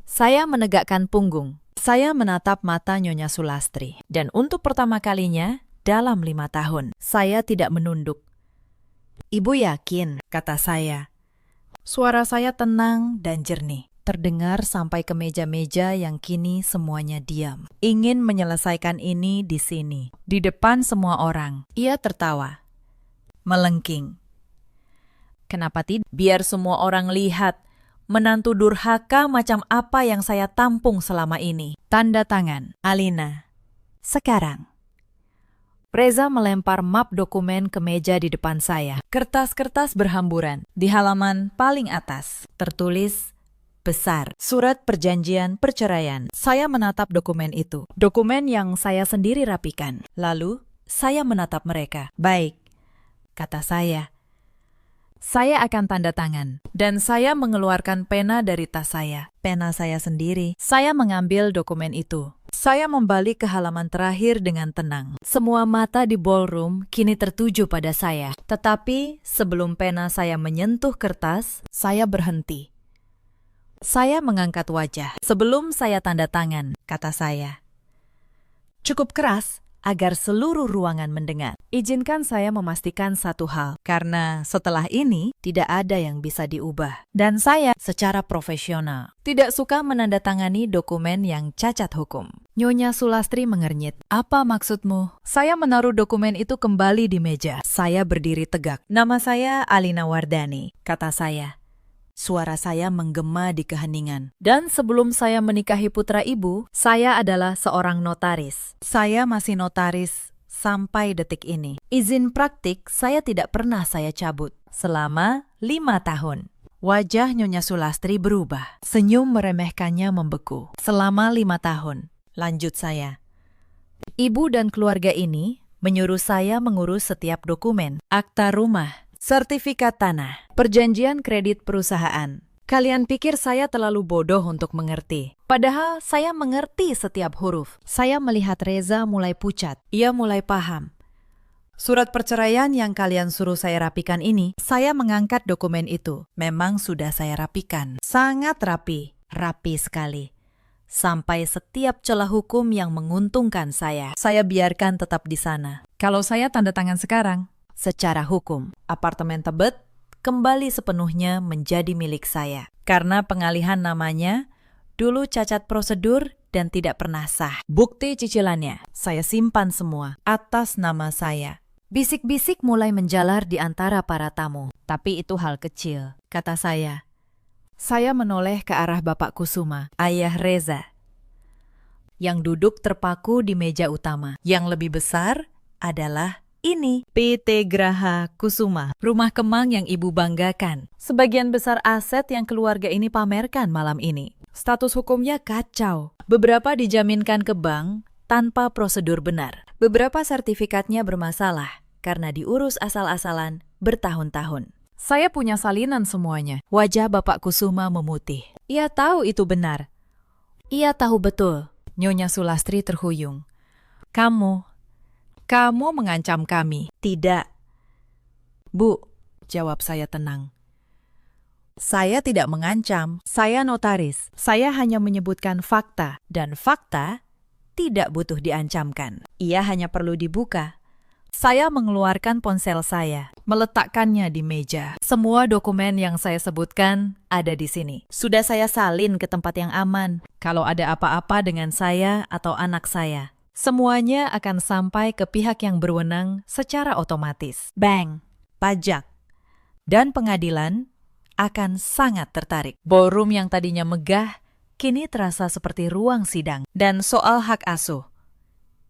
Saya menegakkan punggung. Saya menatap mata Nyonya Sulastri. Dan untuk pertama kalinya, dalam 5 tahun, saya tidak menunduk. Ibu yakin, kata saya. Suara saya tenang dan jernih, terdengar sampai ke meja-meja yang kini semuanya diam. Ingin menyelesaikan ini di sini, di depan semua orang. Ia tertawa, melengking. Kenapa tidak? Biar semua orang lihat, menantu durhaka macam apa yang saya tampung selama ini. Tanda tangan, Alina. Sekarang. Reza melempar map dokumen ke meja di depan saya. Kertas-kertas berhamburan. Di halaman paling atas tertulis besar, surat perjanjian perceraian. Saya menatap dokumen itu. Dokumen yang saya sendiri rapikan. Lalu, saya menatap mereka. Baik, kata saya. Saya akan tanda tangan. Dan saya mengeluarkan pena dari tas saya. Pena saya sendiri. Saya mengambil dokumen itu. Saya membalik ke halaman terakhir dengan tenang. Semua mata di ballroom kini tertuju pada saya. Tetapi sebelum pena saya menyentuh kertas, saya berhenti. Saya mengangkat wajah. Sebelum saya tanda tangan, kata saya. Cukup keras agar seluruh ruangan mendengar. Izinkan saya memastikan satu hal, karena setelah ini tidak ada yang bisa diubah. Dan saya secara profesional tidak suka menandatangani dokumen yang cacat hukum. Nyonya Sulastri mengernyit. Apa maksudmu? Saya menaruh dokumen itu kembali di meja. Saya berdiri tegak. Nama saya Alina Wardani, kata saya. Suara saya menggema di keheningan. Dan sebelum saya menikahi putra ibu, saya adalah seorang notaris. Saya masih notaris sampai detik ini. Izin praktik saya tidak pernah saya cabut selama 5 tahun. Wajah Nyonya Sulastri berubah. Senyum meremehkannya membeku. Selama 5 tahun. Lanjut saya. Ibu dan keluarga ini menyuruh saya mengurus setiap dokumen. Akta rumah, sertifikat tanah, perjanjian kredit perusahaan. Kalian pikir saya terlalu bodoh untuk mengerti. Padahal saya mengerti setiap huruf. Saya melihat Reza mulai pucat. Ia mulai paham. Surat perceraian yang kalian suruh saya rapikan ini, saya mengangkat dokumen itu. Memang sudah saya rapikan. Sangat rapi. Rapi sekali. Sampai setiap celah hukum yang menguntungkan saya biarkan tetap di sana. Kalau saya tanda tangan sekarang, secara hukum, apartemen Tebet kembali sepenuhnya menjadi milik saya. Karena pengalihan namanya dulu cacat prosedur dan tidak pernah sah. Bukti cicilannya saya simpan semua atas nama saya. Bisik-bisik mulai menjalar di antara para tamu. Tapi itu hal kecil, kata saya. Saya menoleh ke arah Bapak Kusuma, ayah Reza, yang duduk terpaku di meja utama. Yang lebih besar adalah ini, PT Graha Kusuma, rumah kemang yang ibu banggakan. Sebagian besar aset yang keluarga ini pamerkan malam ini. Status hukumnya kacau. Beberapa dijaminkan ke bank tanpa prosedur benar. Beberapa sertifikatnya bermasalah karena diurus asal-asalan bertahun-tahun. Saya punya salinan semuanya. Wajah Bapak Kusuma memutih. Ia tahu itu benar. Ia tahu betul. Nyonya Sulastri terhuyung. Kamu mengancam kami. Tidak. Bu, jawab saya tenang. Saya tidak mengancam. Saya notaris. Saya hanya menyebutkan fakta. Dan fakta tidak butuh diancamkan. Ia hanya perlu dibuka. Saya mengeluarkan ponsel saya, meletakkannya di meja. Semua dokumen yang saya sebutkan ada di sini. Sudah saya salin ke tempat yang aman. Kalau ada apa-apa dengan saya atau anak saya, semuanya akan sampai ke pihak yang berwenang secara otomatis. Bank, pajak, dan pengadilan akan sangat tertarik. Ballroom yang tadinya megah, kini terasa seperti ruang sidang. Dan soal hak asuh,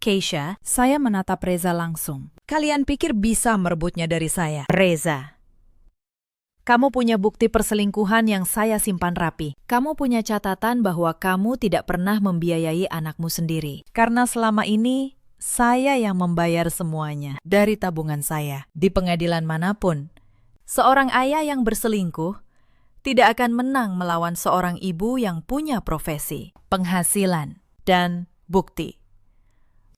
Keisha, saya menatap Reza langsung. Kalian pikir bisa merebutnya dari saya? Reza, kamu punya bukti perselingkuhan yang saya simpan rapi. Kamu punya catatan bahwa kamu tidak pernah membiayai anakmu sendiri. Karena selama ini, saya yang membayar semuanya dari tabungan saya. Di pengadilan manapun, seorang ayah yang berselingkuh tidak akan menang melawan seorang ibu yang punya profesi, penghasilan, dan bukti.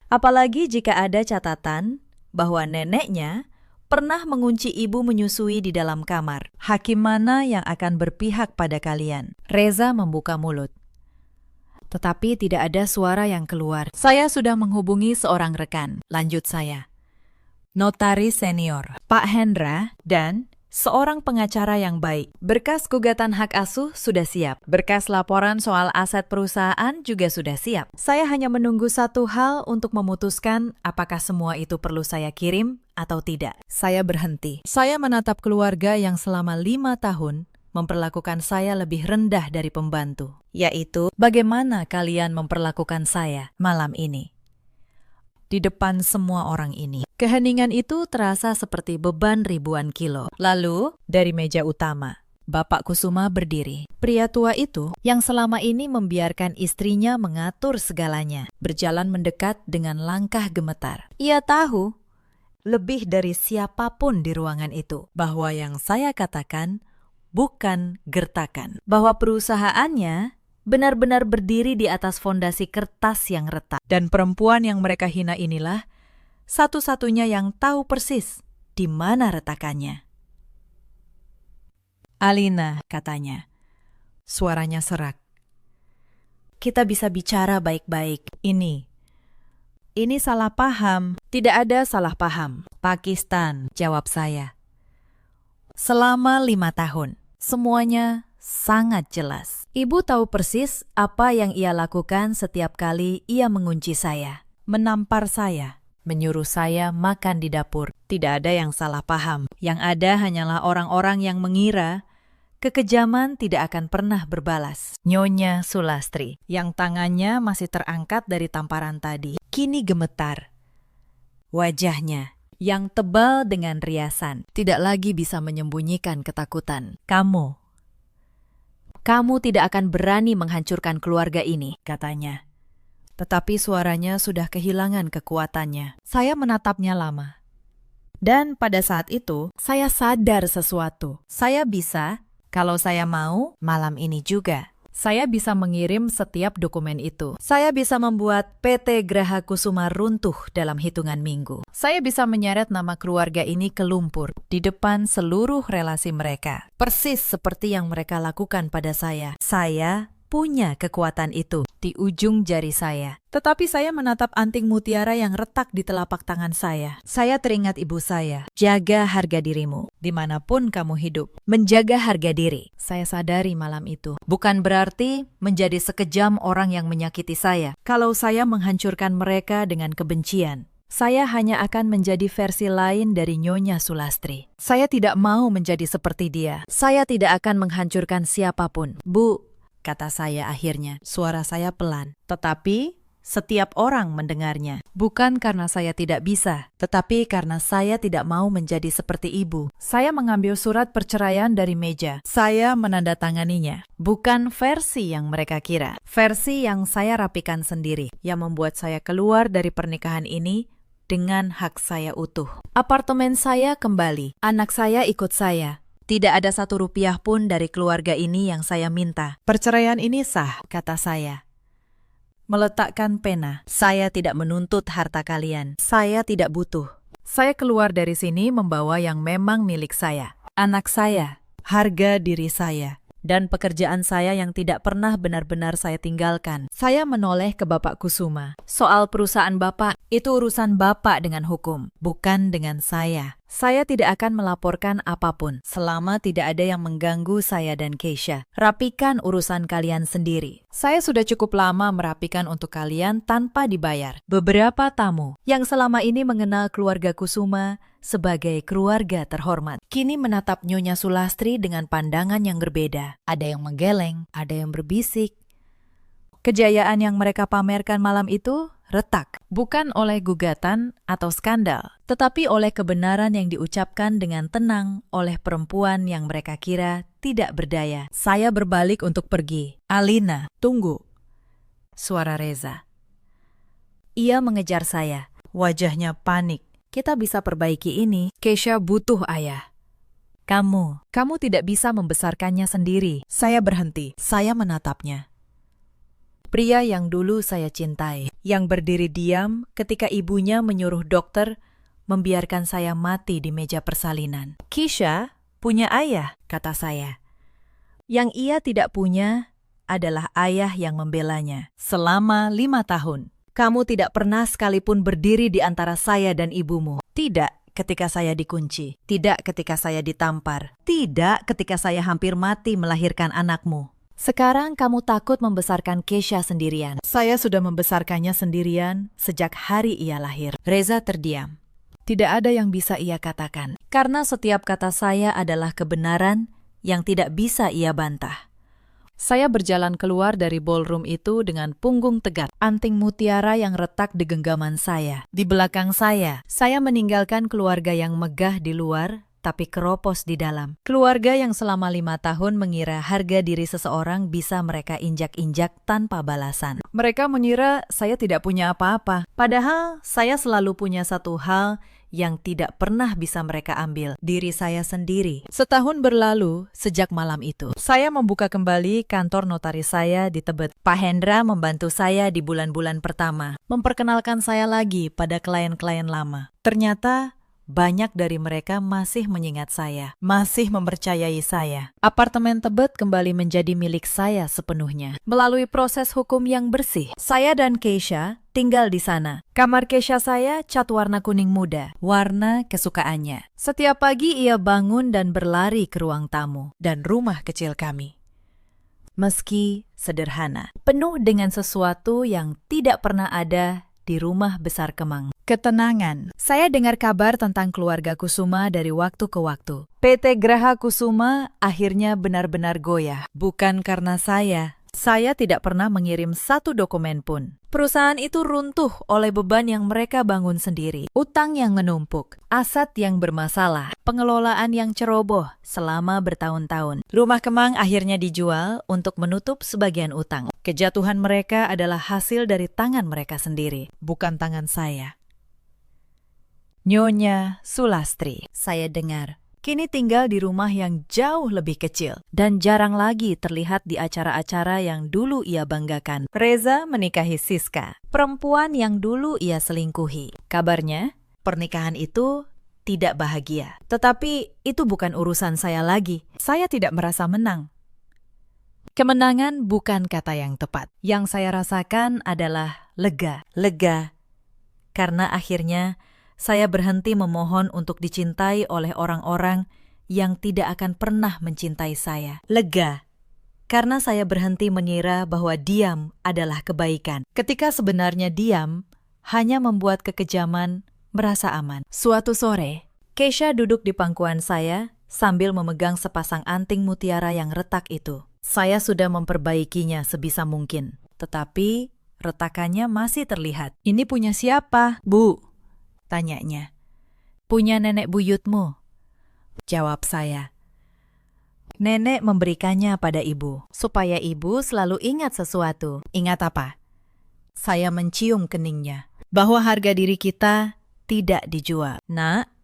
Apalagi jika ada catatan bahwa neneknya pernah mengunci ibu menyusui di dalam kamar. Hakim mana yang akan berpihak pada kalian? Reza membuka mulut. Tetapi tidak ada suara yang keluar. Saya sudah menghubungi seorang rekan. Lanjut saya. Notaris senior, Pak Hendra, dan seorang pengacara yang baik. Berkas gugatan hak asuh sudah siap. Berkas laporan soal aset perusahaan juga sudah siap. Saya hanya menunggu satu hal untuk memutuskan apakah semua itu perlu saya kirim atau tidak. Saya berhenti. Saya menatap keluarga yang selama 5 tahun memperlakukan saya lebih rendah dari pembantu. Yaitu, bagaimana kalian memperlakukan saya malam ini? di depan semua orang ini. Keheningan itu terasa seperti beban ribuan kilo. Lalu, dari meja utama, Bapak Kusuma berdiri. Pria tua itu yang selama ini membiarkan istrinya mengatur segalanya, berjalan mendekat dengan langkah gemetar. Ia tahu, lebih dari siapapun di ruangan itu, bahwa yang saya katakan bukan gertakan. Bahwa perusahaannya benar-benar berdiri di atas fondasi kertas yang retak. Dan perempuan yang mereka hina inilah satu-satunya yang tahu persis di mana retakannya. Alina, katanya. Suaranya serak. Kita bisa bicara baik-baik. Ini salah paham. Tidak ada salah paham. Pakistan, jawab saya. Selama 5 tahun, semuanya sangat jelas. Ibu tahu persis apa yang ia lakukan setiap kali ia mengunci saya, menampar saya, menyuruh saya makan di dapur. Tidak ada yang salah paham. Yang ada hanyalah orang-orang yang mengira kekejaman tidak akan pernah berbalas. Nyonya Sulastri, yang tangannya masih terangkat dari tamparan tadi, kini gemetar. Wajahnya yang tebal dengan riasan tidak lagi bisa menyembunyikan ketakutan. Kamu tidak akan berani menghancurkan keluarga ini, katanya. Tetapi suaranya sudah kehilangan kekuatannya. Saya menatapnya lama. Dan pada saat itu, saya sadar sesuatu. Saya bisa, kalau saya mau, malam ini juga. Saya bisa mengirim setiap dokumen itu. Saya bisa membuat PT Graha Kusuma runtuh dalam hitungan minggu. Saya bisa menyeret nama keluarga ini ke lumpur di depan seluruh relasi mereka. Persis seperti yang mereka lakukan pada saya. Saya punya kekuatan itu di ujung jari saya. Tetapi saya menatap anting mutiara yang retak di telapak tangan saya. Saya teringat ibu saya. Jaga harga dirimu, dimanapun kamu hidup. Menjaga harga diri. Saya sadari malam itu. Bukan berarti menjadi sekejam orang yang menyakiti saya. Kalau saya menghancurkan mereka dengan kebencian, saya hanya akan menjadi versi lain dari Nyonya Sulastri. Saya tidak mau menjadi seperti dia. Saya tidak akan menghancurkan siapapun. Bu, kata saya akhirnya, suara saya pelan. Tetapi setiap orang mendengarnya. Bukan karena saya tidak bisa, tetapi karena saya tidak mau menjadi seperti ibu. Saya mengambil surat perceraian dari meja. Saya menandatanganinya. Bukan versi yang mereka kira. Versi yang saya rapikan sendiri, yang membuat saya keluar dari pernikahan ini dengan hak saya utuh. Apartemen saya kembali. Anak saya ikut saya. Tidak ada 1 rupiah pun dari keluarga ini yang saya minta. Perceraian ini sah, kata saya. Meletakkan pena. Saya tidak menuntut harta kalian. Saya tidak butuh. Saya keluar dari sini membawa yang memang milik saya. Anak saya, harga diri saya, dan pekerjaan saya yang tidak pernah benar-benar saya tinggalkan. Saya menoleh ke Bapak Kusuma. Soal perusahaan Bapak, itu urusan Bapak dengan hukum, bukan dengan saya. Saya tidak akan melaporkan apapun selama tidak ada yang mengganggu saya dan Keisha. Rapikan urusan kalian sendiri. Saya sudah cukup lama merapikan untuk kalian tanpa dibayar. Beberapa tamu yang selama ini mengenal keluarga Kusuma sebagai keluarga terhormat, kini menatap Nyonya Sulastri dengan pandangan yang berbeda. Ada yang menggeleng, ada yang berbisik. Kejayaan yang mereka pamerkan malam itu retak, bukan oleh gugatan atau skandal, tetapi oleh kebenaran yang diucapkan dengan tenang oleh perempuan yang mereka kira tidak berdaya. Saya berbalik untuk pergi. Alina, tunggu. Suara Reza. Ia mengejar saya. Wajahnya panik. Kita bisa perbaiki ini. Keisha butuh ayah. Kamu tidak bisa membesarkannya sendiri. Saya berhenti. Saya menatapnya. Pria yang dulu saya cintai, yang berdiri diam ketika ibunya menyuruh dokter membiarkan saya mati di meja persalinan. Keisha punya ayah, kata saya. Yang ia tidak punya adalah ayah yang membelanya. Selama 5 tahun, kamu tidak pernah sekalipun berdiri di antara saya dan ibumu. Tidak ketika saya dikunci, tidak ketika saya ditampar, tidak ketika saya hampir mati melahirkan anakmu. Sekarang kamu takut membesarkan Keisha sendirian. Saya sudah membesarkannya sendirian sejak hari ia lahir. Reza terdiam. Tidak ada yang bisa ia katakan. Karena setiap kata saya adalah kebenaran yang tidak bisa ia bantah. Saya berjalan keluar dari ballroom itu dengan punggung tegak, anting mutiara yang retak di genggaman saya. Di belakang saya meninggalkan keluarga yang megah di luar, tapi keropos di dalam. Keluarga yang selama 5 tahun mengira harga diri seseorang bisa mereka injak-injak tanpa balasan. Mereka mengira saya tidak punya apa-apa, padahal saya selalu punya satu hal yang tidak pernah bisa mereka ambil, diri saya sendiri. Setahun berlalu sejak malam itu. Saya membuka kembali kantor notaris saya di Tebet. Pak Hendra membantu saya di bulan-bulan pertama, memperkenalkan saya lagi pada klien-klien lama. Ternyata banyak dari mereka masih mengingat saya, masih mempercayai saya. Apartemen Tebet kembali menjadi milik saya sepenuhnya. Melalui proses hukum yang bersih, saya dan Keisha tinggal di sana. Kamar Keisha saya cat warna kuning muda, warna kesukaannya. Setiap pagi ia bangun dan berlari ke ruang tamu dan rumah kecil kami. Meski sederhana, penuh dengan sesuatu yang tidak pernah ada di rumah besar Kemang. Ketenangan. Saya dengar kabar tentang keluarga Kusuma dari waktu ke waktu. PT Graha Kusuma akhirnya benar-benar goyah. Bukan karena saya tidak pernah mengirim satu dokumen pun. Perusahaan itu runtuh oleh beban yang mereka bangun sendiri. Utang yang menumpuk, aset yang bermasalah, pengelolaan yang ceroboh selama bertahun-tahun. Rumah Kemang akhirnya dijual untuk menutup sebagian utang. Kejatuhan mereka adalah hasil dari tangan mereka sendiri, bukan tangan saya. Nyonya Sulastri, saya dengar, kini tinggal di rumah yang jauh lebih kecil dan jarang lagi terlihat di acara-acara yang dulu ia banggakan. Reza menikahi Siska, perempuan yang dulu ia selingkuhi. Kabarnya, pernikahan itu tidak bahagia. Tetapi itu bukan urusan saya lagi. Saya tidak merasa menang. Kemenangan bukan kata yang tepat. Yang saya rasakan adalah lega. Lega karena akhirnya saya berhenti memohon untuk dicintai oleh orang-orang yang tidak akan pernah mencintai saya. Lega, karena saya berhenti mengira bahwa diam adalah kebaikan. Ketika sebenarnya diam hanya membuat kekejaman merasa aman. Suatu sore, Keisha duduk di pangkuan saya sambil memegang sepasang anting mutiara yang retak itu. Saya sudah memperbaikinya sebisa mungkin, tetapi retakannya masih terlihat. Ini punya siapa, Bu? Tanyanya. Punya nenek buyutmu, jawab saya. Nenek memberikannya pada ibu, supaya ibu selalu ingat sesuatu. Ingat apa? Saya mencium keningnya, bahwa harga diri kita tidak dijual. Nak,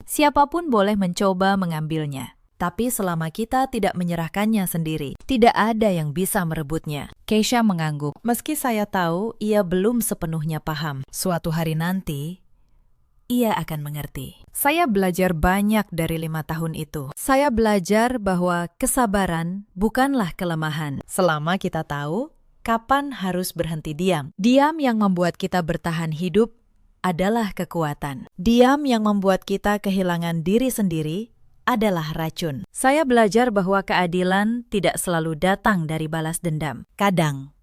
siapapun boleh mencoba mengambilnya, tapi selama kita tidak menyerahkannya sendiri, tidak ada yang bisa merebutnya. Keisha mengangguk, meski saya tahu ia belum sepenuhnya paham. Suatu hari nanti, ia akan mengerti. Saya belajar banyak dari 5 tahun itu. Saya belajar bahwa kesabaran bukanlah kelemahan. Selama kita tahu kapan harus berhenti diam. Diam yang membuat kita bertahan hidup adalah kekuatan. Diam yang membuat kita kehilangan diri sendiri adalah racun. Saya belajar bahwa keadilan tidak selalu datang dari balas dendam. Kadang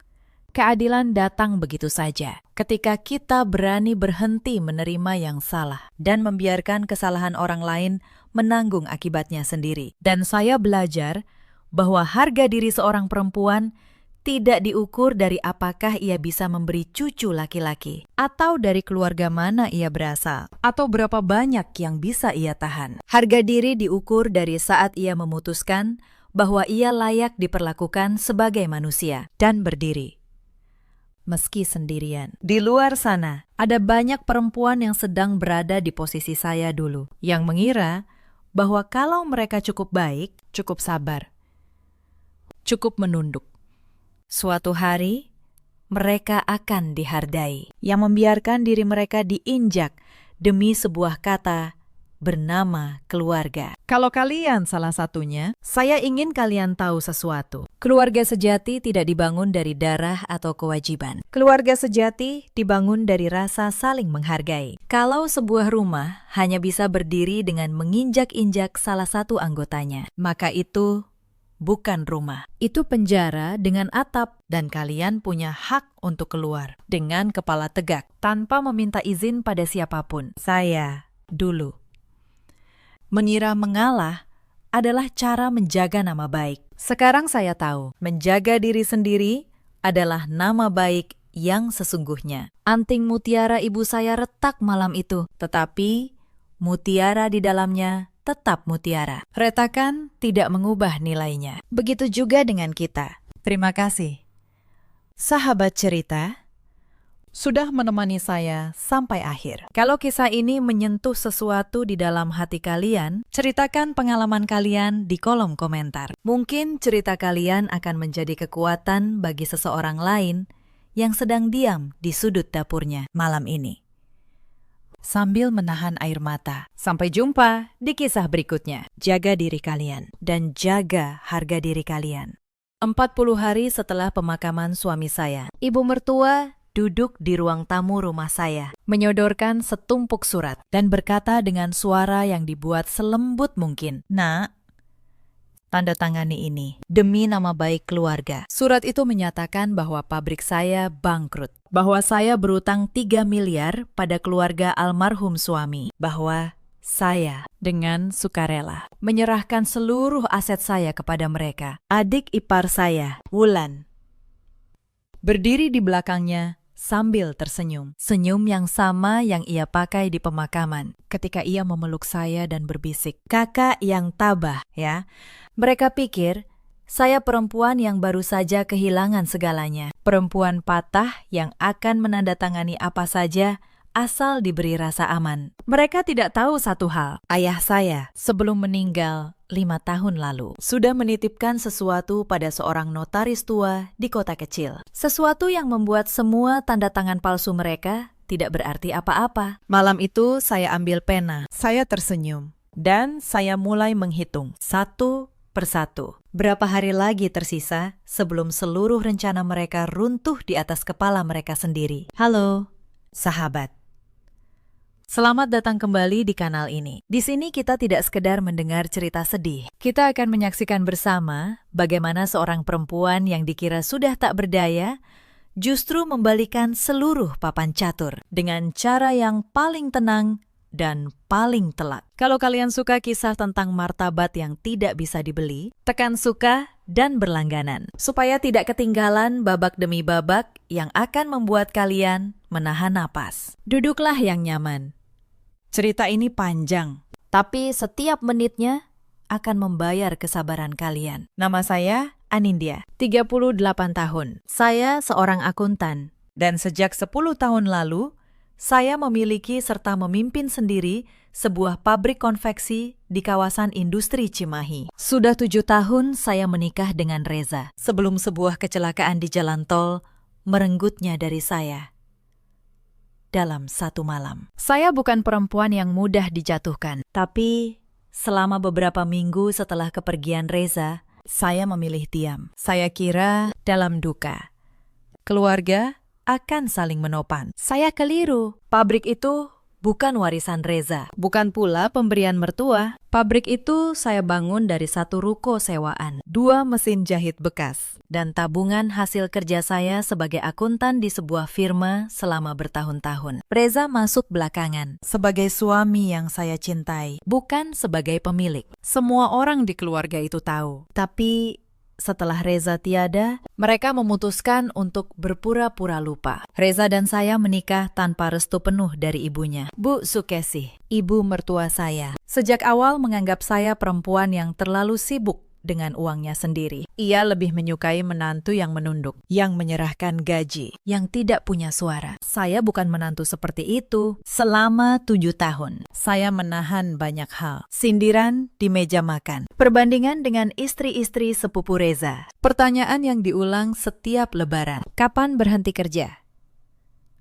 keadilan datang begitu saja, ketika kita berani berhenti menerima yang salah dan membiarkan kesalahan orang lain menanggung akibatnya sendiri. Dan saya belajar bahwa harga diri seorang perempuan tidak diukur dari apakah ia bisa memberi cucu laki-laki, atau dari keluarga mana ia berasal, atau berapa banyak yang bisa ia tahan. Harga diri diukur dari saat ia memutuskan bahwa ia layak diperlakukan sebagai manusia dan berdiri. Meski sendirian. Di luar sana, ada banyak perempuan yang sedang berada di posisi saya dulu, yang mengira bahwa kalau mereka cukup baik, cukup sabar, cukup menunduk, suatu hari mereka akan dihargai, yang membiarkan diri mereka diinjak demi sebuah kata bernama keluarga. Kalau kalian salah satunya, saya ingin kalian tahu sesuatu. Keluarga sejati tidak dibangun dari darah atau kewajiban. Keluarga sejati dibangun dari rasa saling menghargai. Kalau sebuah rumah hanya bisa berdiri dengan menginjak-injak salah satu anggotanya, maka itu bukan rumah. Itu penjara dengan atap, dan kalian punya hak untuk keluar dengan kepala tegak, tanpa meminta izin pada siapapun. Saya dulu mengira mengalah adalah cara menjaga nama baik. Sekarang saya tahu, menjaga diri sendiri adalah nama baik yang sesungguhnya. Anting mutiara ibu saya retak malam itu, tetapi mutiara di dalamnya tetap mutiara. Retakan tidak mengubah nilainya. Begitu juga dengan kita. Terima kasih. Sahabat cerita sudah menemani saya sampai akhir. Kalau kisah ini menyentuh sesuatu di dalam hati kalian, ceritakan pengalaman kalian di kolom komentar. Mungkin cerita kalian akan menjadi kekuatan bagi seseorang lain yang sedang diam di sudut dapurnya malam ini. Sambil menahan air mata. Sampai jumpa di kisah berikutnya. Jaga diri kalian dan jaga harga diri kalian. 40 hari setelah pemakaman suami saya, ibu mertua duduk di ruang tamu rumah saya, menyodorkan setumpuk surat dan berkata dengan suara yang dibuat selembut mungkin, "Nak, tanda tangani ini demi nama baik keluarga." Surat itu menyatakan bahwa pabrik saya bangkrut, bahwa saya berutang 3 miliar pada keluarga almarhum suami, bahwa saya dengan sukarela menyerahkan seluruh aset saya kepada mereka. Adik ipar saya, Wulan, berdiri di belakangnya sambil tersenyum. Senyum yang sama yang ia pakai di pemakaman ketika ia memeluk saya dan berbisik, "Kakak yang tabah ya." Mereka pikir saya perempuan yang baru saja kehilangan segalanya. Perempuan patah yang akan menandatangani apa saja asal diberi rasa aman. Mereka tidak tahu satu hal. Ayah saya sebelum meninggal 5 tahun lalu sudah menitipkan sesuatu pada seorang notaris tua di kota kecil. Sesuatu yang membuat semua tanda tangan palsu mereka tidak berarti apa-apa. Malam itu saya ambil pena, saya tersenyum, dan saya mulai menghitung satu persatu. Berapa hari lagi tersisa sebelum seluruh rencana mereka runtuh di atas kepala mereka sendiri. Halo, sahabat. Selamat datang kembali di kanal ini. Di sini kita tidak sekedar mendengar cerita sedih. Kita akan menyaksikan bersama bagaimana seorang perempuan yang dikira sudah tak berdaya justru membalikan seluruh papan catur dengan cara yang paling tenang dan paling telak. Kalau kalian suka kisah tentang martabat yang tidak bisa dibeli, tekan suka dan berlangganan supaya tidak ketinggalan babak demi babak yang akan membuat kalian menahan napas. Duduklah yang nyaman. Cerita ini panjang, tapi setiap menitnya akan membayar kesabaran kalian. Nama saya Anindya, 38 tahun. Saya seorang akuntan, dan sejak 10 tahun lalu, saya memiliki serta memimpin sendiri sebuah pabrik konveksi di kawasan industri Cimahi. Sudah 7 tahun saya menikah dengan Reza, sebelum sebuah kecelakaan di jalan tol merenggutnya dari saya dalam satu malam. Saya bukan perempuan yang mudah dijatuhkan, tapi selama beberapa minggu setelah kepergian Reza, saya memilih diam. Saya kira dalam duka, keluarga akan saling menopang. Saya keliru. Pabrik itu bukan warisan Reza, bukan pula pemberian mertua. Pabrik itu saya bangun dari satu ruko sewaan, 2 mesin jahit bekas, dan tabungan hasil kerja saya sebagai akuntan di sebuah firma selama bertahun-tahun. Reza masuk belakangan, sebagai suami yang saya cintai, bukan sebagai pemilik. Semua orang di keluarga itu tahu. Tapi setelah Reza tiada, mereka memutuskan untuk berpura-pura lupa. Reza dan saya menikah tanpa restu penuh dari ibunya, Bu Sukesi, ibu mertua saya. Sejak awal menganggap saya perempuan yang terlalu sibuk dengan uangnya sendiri. Ia lebih menyukai menantu yang menunduk, yang menyerahkan gaji, yang tidak punya suara. Saya bukan menantu seperti itu. Selama 7 tahun, saya menahan banyak hal. Sindiran di meja makan, perbandingan dengan istri-istri sepupu Reza, pertanyaan yang diulang setiap lebaran, kapan berhenti kerja?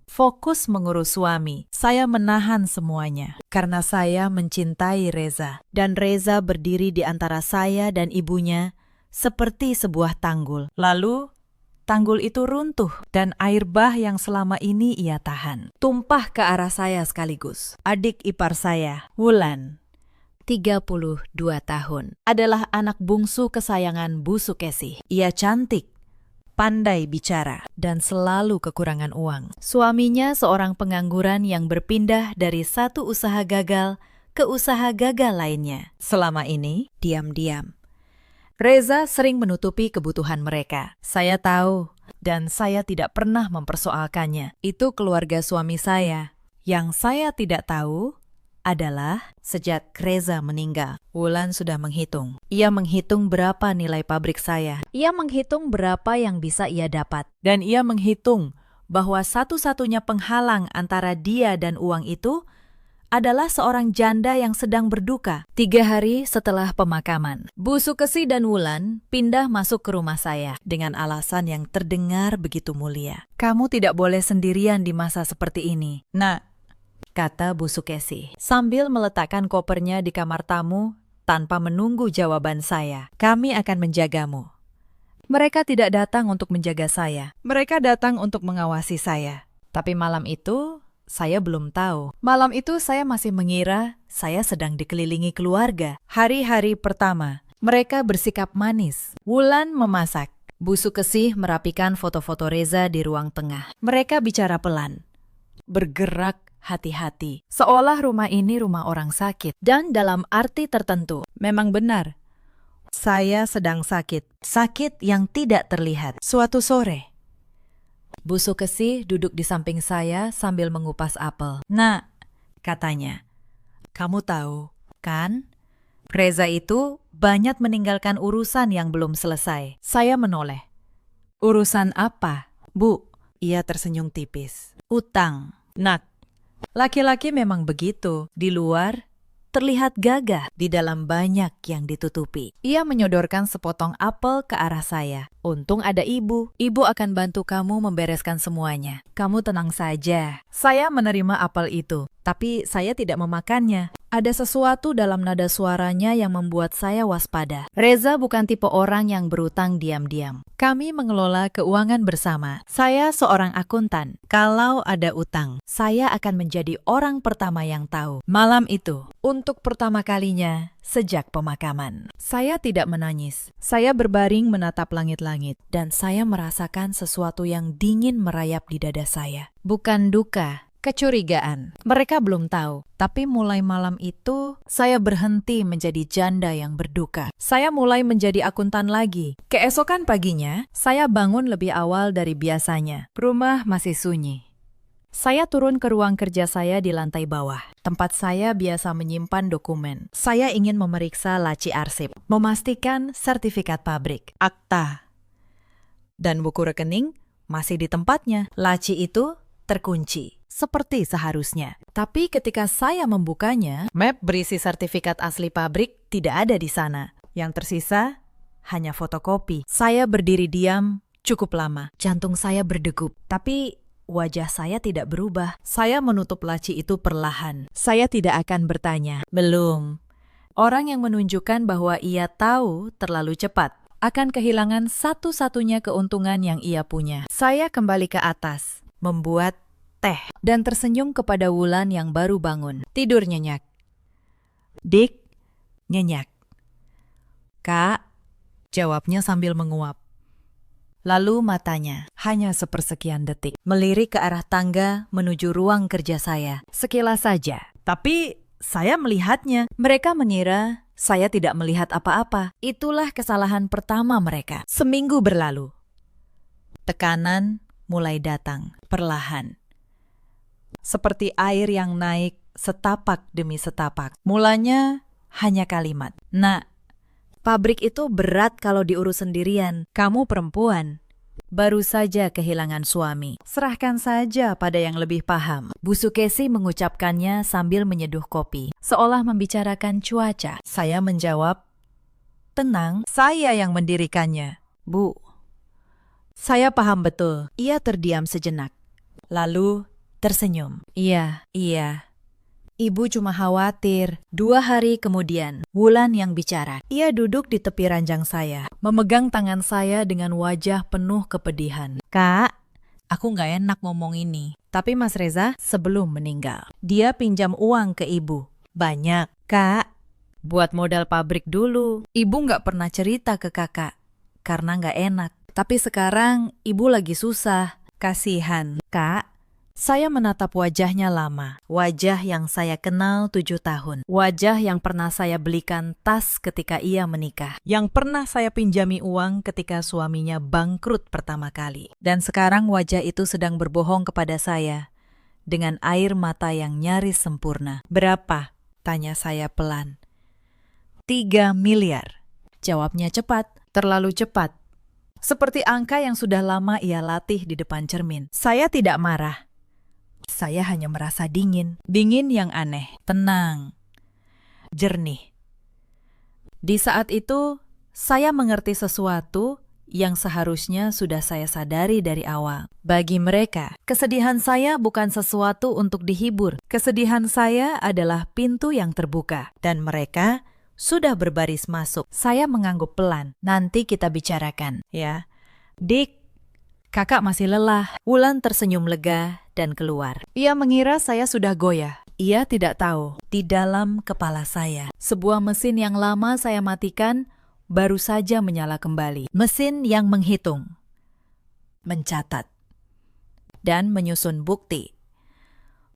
Fokus mengurus suami. Saya menahan semuanya karena saya mencintai Reza, dan Reza berdiri di antara saya dan ibunya seperti sebuah tanggul. Lalu tanggul itu runtuh dan air bah yang selama ini ia tahan tumpah ke arah saya sekaligus. Adik ipar saya, Wulan, 32 tahun, adalah anak bungsu kesayangan Bu Sukesi. Ia cantik, pandai bicara, dan selalu kekurangan uang. Suaminya seorang pengangguran yang berpindah dari satu usaha gagal ke usaha gagal lainnya. Selama ini, diam-diam. Reza sering menutupi kebutuhan mereka. Saya tahu, dan saya tidak pernah mempersoalkannya. Itu keluarga suami saya. Yang saya tidak tahu adalah sejak Reza meninggal, Wulan sudah menghitung. Ia menghitung berapa nilai pabrik saya. Ia menghitung berapa yang bisa ia dapat. Dan ia menghitung bahwa satu-satunya penghalang antara dia dan uang itu adalah seorang janda yang sedang berduka. 3 hari setelah pemakaman, Bu Sukesi dan Wulan pindah masuk ke rumah saya dengan alasan yang terdengar begitu mulia. Kamu tidak boleh sendirian di masa seperti ini, Nak, kata Bu Sukesi sambil meletakkan kopernya di kamar tamu tanpa menunggu jawaban saya. Kami akan menjagamu. Mereka tidak datang untuk menjaga saya. Mereka datang untuk mengawasi saya. Tapi malam itu, saya belum tahu. Malam itu saya masih mengira saya sedang dikelilingi keluarga. Hari-hari pertama, mereka bersikap manis. Wulan memasak. Bu Sukesi merapikan foto-foto Reza di ruang tengah. Mereka bicara pelan, bergerak hati-hati, seolah rumah ini rumah orang sakit. Dan dalam arti tertentu, memang benar, saya sedang sakit. Sakit yang tidak terlihat. Suatu sore, Bu Sukesi duduk di samping saya sambil mengupas apel. Nah, katanya, kamu tahu, kan? Reza itu banyak meninggalkan urusan yang belum selesai. Saya menoleh. Urusan apa, Bu? Ia tersenyum tipis. Utang. Nak, laki-laki memang begitu. Di luar terlihat gagah, di dalam banyak yang ditutupi. Ia menyodorkan sepotong apel ke arah saya. Untung ada ibu. Ibu akan bantu kamu membereskan semuanya. Kamu tenang saja. Saya menerima apel itu, tapi saya tidak memakannya. Ada sesuatu dalam nada suaranya yang membuat saya waspada. Reza bukan tipe orang yang berutang diam-diam. Kami mengelola keuangan bersama. Saya seorang akuntan. Kalau ada utang, saya akan menjadi orang pertama yang tahu. Malam itu, untuk pertama kalinya sejak pemakaman, saya tidak menangis. Saya berbaring menatap langit-langit, dan saya merasakan sesuatu yang dingin merayap di dada saya. Bukan duka, kecurigaan. Mereka belum tahu, tapi mulai malam itu, saya berhenti menjadi janda yang berduka. Saya mulai menjadi akuntan lagi. Keesokan paginya, saya bangun lebih awal dari biasanya. Rumah masih sunyi. Saya turun ke ruang kerja saya di lantai bawah, tempat saya biasa menyimpan dokumen. Saya ingin memeriksa laci arsip, memastikan sertifikat pabrik, akta, dan buku rekening masih di tempatnya. Laci itu terkunci, seperti seharusnya. Tapi ketika saya membukanya, map berisi sertifikat asli pabrik tidak ada di sana. Yang tersisa hanya fotokopi. Saya berdiri diam cukup lama. Jantung saya berdegup, tapi wajah saya tidak berubah. Saya menutup laci itu perlahan. Saya tidak akan bertanya. Belum. Orang yang menunjukkan bahwa ia tahu terlalu cepat akan kehilangan satu-satunya keuntungan yang ia punya. Saya kembali ke atas, membuat teh, dan tersenyum kepada Wulan yang baru bangun. Tidur nyenyak. Dik, nyenyak. Kak, jawabnya sambil menguap. Lalu matanya, hanya sepersekian detik, melirik ke arah tangga menuju ruang kerja saya. Sekilas saja. Tapi saya melihatnya. Mereka mengira saya tidak melihat apa-apa. Itulah kesalahan pertama mereka. Seminggu berlalu. Tekanan mulai datang, perlahan. Seperti air yang naik setapak demi setapak. Mulanya hanya kalimat. Nak, pabrik itu berat kalau diurus sendirian. Kamu perempuan. Baru saja kehilangan suami. Serahkan saja pada yang lebih paham. Bu Sukesi mengucapkannya sambil menyeduh kopi, seolah membicarakan cuaca. Saya menjawab, tenang, saya yang mendirikannya. Bu, saya paham betul. Ia terdiam sejenak, lalu tersenyum. Iya. Ibu cuma khawatir. 2 hari kemudian, Wulan yang bicara. Ia duduk di tepi ranjang saya, memegang tangan saya dengan wajah penuh kepedihan. Kak, aku nggak enak ngomong ini. Tapi Mas Reza sebelum meninggal, dia pinjam uang ke ibu. Banyak. Kak, buat modal pabrik dulu. Ibu nggak pernah cerita ke kakak, karena nggak enak. Tapi sekarang ibu lagi susah. Kasihan. Kak, Saya menatap wajahnya lama, wajah yang saya kenal 7 tahun, wajah yang pernah saya belikan tas ketika ia menikah, yang pernah saya pinjami uang ketika suaminya bangkrut pertama kali. Dan sekarang wajah itu sedang berbohong kepada saya, dengan air mata yang nyaris sempurna. "Berapa?" tanya saya pelan. 3 miliar. Jawabnya cepat, terlalu cepat. Seperti angka yang sudah lama ia latih di depan cermin. Saya tidak marah. Saya hanya merasa dingin. Dingin yang aneh, tenang, jernih. Di saat itu, saya mengerti sesuatu yang seharusnya sudah saya sadari dari awal. Bagi mereka, kesedihan saya bukan sesuatu untuk dihibur. Kesedihan saya adalah pintu yang terbuka. Dan mereka sudah berbaris masuk. Saya mengangguk pelan. "Nanti kita bicarakan, ya. Dik, kakak masih lelah." Wulan tersenyum lega dan keluar. Ia mengira saya sudah goyah. Ia tidak tahu, di dalam kepala saya, sebuah mesin yang lama saya matikan baru saja menyala kembali. Mesin yang menghitung, mencatat, dan menyusun bukti.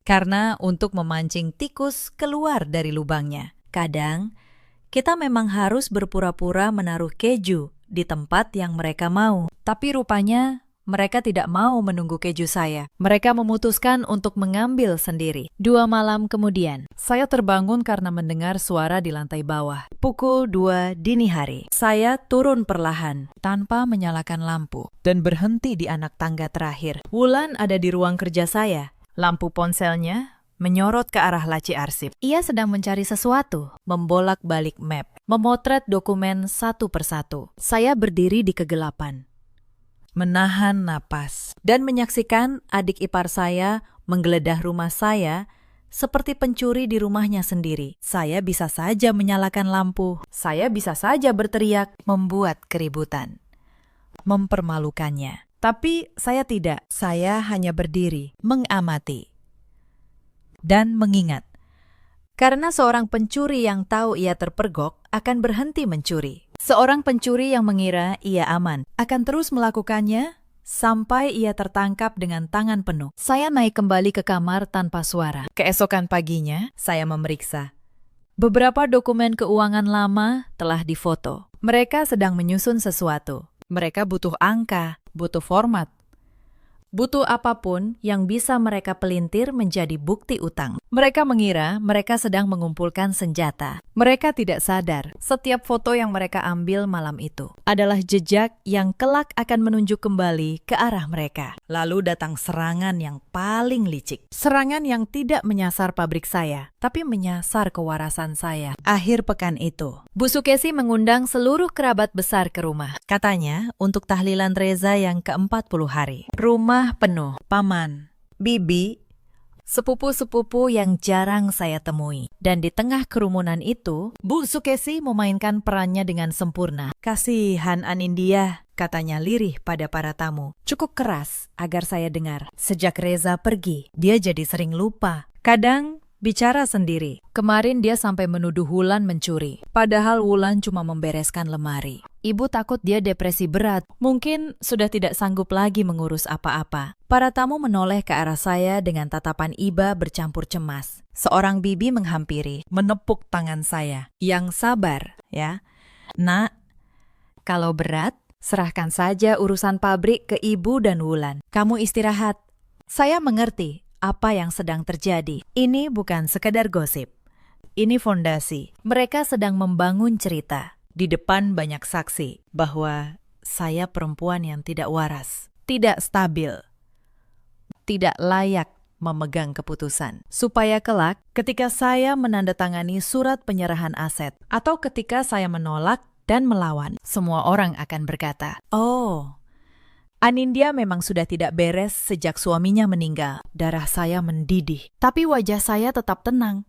Karena untuk memancing tikus keluar dari lubangnya, kadang kita memang harus berpura-pura menaruh keju di tempat yang mereka mau. Tapi rupanya mereka tidak mau menunggu keju saya. Mereka memutuskan untuk mengambil sendiri. 2 malam kemudian, saya terbangun karena mendengar suara di lantai bawah. Pukul 2 dini hari. Saya turun perlahan, tanpa menyalakan lampu, dan berhenti di anak tangga terakhir. Wulan ada di ruang kerja saya. Lampu ponselnya menyorot ke arah laci arsip. Ia sedang mencari sesuatu, membolak-balik map, memotret dokumen satu persatu. Saya berdiri di kegelapan, menahan napas, dan menyaksikan adik ipar saya menggeledah rumah saya seperti pencuri di rumahnya sendiri. Saya bisa saja menyalakan lampu, saya bisa saja berteriak, membuat keributan, mempermalukannya. Tapi saya tidak, saya hanya berdiri, mengamati, dan mengingat. Karena seorang pencuri yang tahu ia terpergok akan berhenti mencuri. Seorang pencuri yang mengira ia aman akan terus melakukannya sampai ia tertangkap dengan tangan penuh. Saya naik kembali ke kamar tanpa suara. Keesokan paginya, saya memeriksa. Beberapa dokumen keuangan lama telah difoto. Mereka sedang menyusun sesuatu. Mereka butuh angka, butuh format, butuh apapun yang bisa mereka pelintir menjadi bukti utang. Mereka mengira mereka sedang mengumpulkan senjata. Mereka tidak sadar setiap foto yang mereka ambil malam itu adalah jejak yang kelak akan menunjuk kembali ke arah mereka. Lalu datang serangan yang paling licik. Serangan yang tidak menyasar pabrik saya, tapi menyasar kewarasan saya. Akhir pekan itu, Bu Sukesi mengundang seluruh kerabat besar ke rumah. Katanya untuk tahlilan Reza yang ke-40 hari. Rumah penuh, paman, bibi, sepupu-sepupu yang jarang saya temui. Dan di tengah kerumunan itu, Bu Sukesi memainkan perannya dengan sempurna. "Kasihan Anindya," katanya lirih pada para tamu. Cukup keras agar saya dengar. Sejak Reza pergi, dia jadi sering lupa. Kadang bicara sendiri. Kemarin dia sampai menuduh Wulan mencuri. Padahal Wulan cuma membereskan lemari. Ibu takut dia depresi berat. Mungkin sudah tidak sanggup lagi mengurus apa-apa. Para tamu menoleh ke arah saya dengan tatapan iba bercampur cemas. Seorang bibi menghampiri, menepuk tangan saya. "Yang sabar, ya. Nak, kalau berat, serahkan saja urusan pabrik ke ibu dan Wulan. Kamu istirahat." Saya mengerti apa yang sedang terjadi. Ini bukan sekedar gosip. Ini fondasi. Mereka sedang membangun cerita. Di depan banyak saksi bahwa saya perempuan yang tidak waras, tidak stabil, tidak layak memegang keputusan. Supaya kelak ketika saya menandatangani surat penyerahan aset atau ketika saya menolak dan melawan, semua orang akan berkata, "Oh, Anindya memang sudah tidak beres sejak suaminya meninggal." Darah saya mendidih, tapi wajah saya tetap tenang.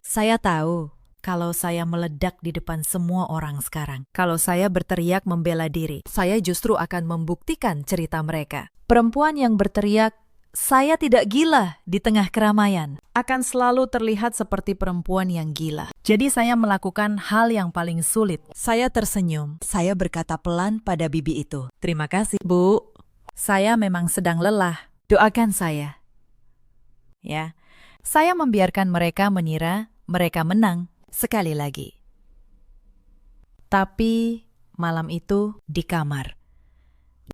Saya tahu kalau saya meledak di depan semua orang sekarang, kalau saya berteriak membela diri, saya justru akan membuktikan cerita mereka. Perempuan yang berteriak, "Saya tidak gila," di tengah keramaian, akan selalu terlihat seperti perempuan yang gila. Jadi saya melakukan hal yang paling sulit. Saya tersenyum. Saya berkata pelan pada bibi itu, "Terima kasih, Bu. Saya memang sedang lelah. Doakan saya." ya. Saya membiarkan mereka mengira mereka menang sekali lagi. Tapi malam itu di kamar,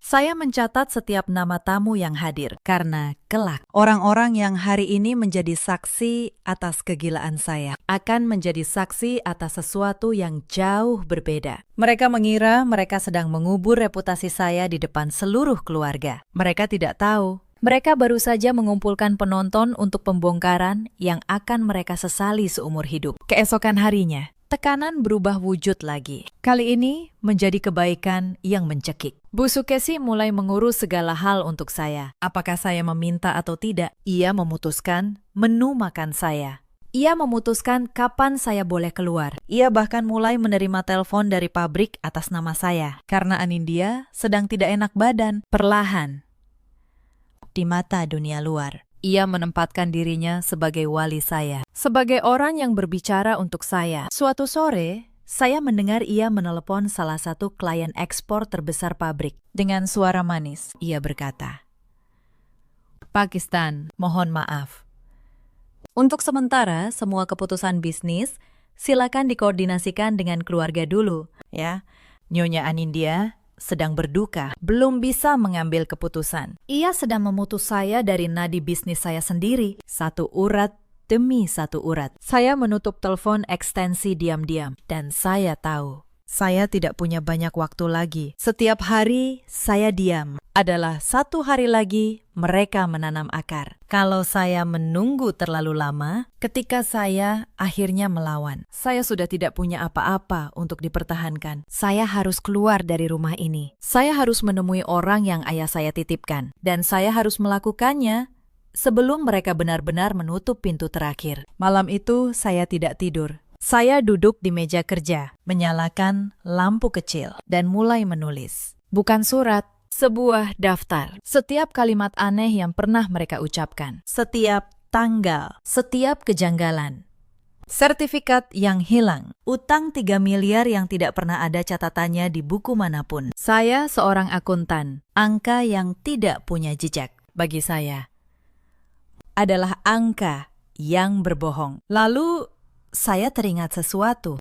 saya mencatat setiap nama tamu yang hadir karena kelak orang-orang yang hari ini menjadi saksi atas kegilaan saya akan menjadi saksi atas sesuatu yang jauh berbeda. Mereka mengira mereka sedang mengubur reputasi saya di depan seluruh keluarga. Mereka tidak tahu. Mereka baru saja mengumpulkan penonton untuk pembongkaran yang akan mereka sesali seumur hidup. Keesokan harinya, tekanan berubah wujud lagi. Kali ini menjadi kebaikan yang mencekik. Bu Sukesi mulai mengurus segala hal untuk saya. Apakah saya meminta atau tidak? Ia memutuskan menu makan saya. Ia memutuskan kapan saya boleh keluar. Ia bahkan mulai menerima telepon dari pabrik atas nama saya. Karena Anindya sedang tidak enak badan. Perlahan, di mata dunia luar, ia menempatkan dirinya sebagai wali saya, sebagai orang yang berbicara untuk saya. Suatu sore, saya mendengar ia menelepon salah satu klien ekspor terbesar pabrik. Dengan suara manis, ia berkata, "Pakistan, mohon maaf. Untuk sementara, semua keputusan bisnis silakan dikoordinasikan dengan keluarga dulu, ya. Nyonya Anindya sedang berduka, belum bisa mengambil keputusan. Ia sedang memutus saya dari nadi bisnis saya sendiri, satu urat demi satu urat. Saya menutup telepon ekstensi diam-diam, dan saya tahu saya tidak punya banyak waktu lagi. Setiap hari saya diam adalah satu hari lagi mereka menanam akar. Kalau saya menunggu terlalu lama, ketika saya akhirnya melawan, saya sudah tidak punya apa-apa untuk dipertahankan. Saya harus keluar dari rumah ini. Saya harus menemui orang yang ayah saya titipkan, dan saya harus melakukannya sebelum mereka benar-benar menutup pintu terakhir. Malam itu saya tidak tidur. Saya duduk di meja kerja, menyalakan lampu kecil, dan mulai menulis. Bukan surat, sebuah daftar. Setiap kalimat aneh yang pernah mereka ucapkan. Setiap tanggal, setiap kejanggalan. Sertifikat yang hilang, utang 3 miliar yang tidak pernah ada catatannya di buku manapun. Saya seorang akuntan, angka yang tidak punya jejak. Bagi saya, adalah angka yang berbohong. Lalu, saya teringat sesuatu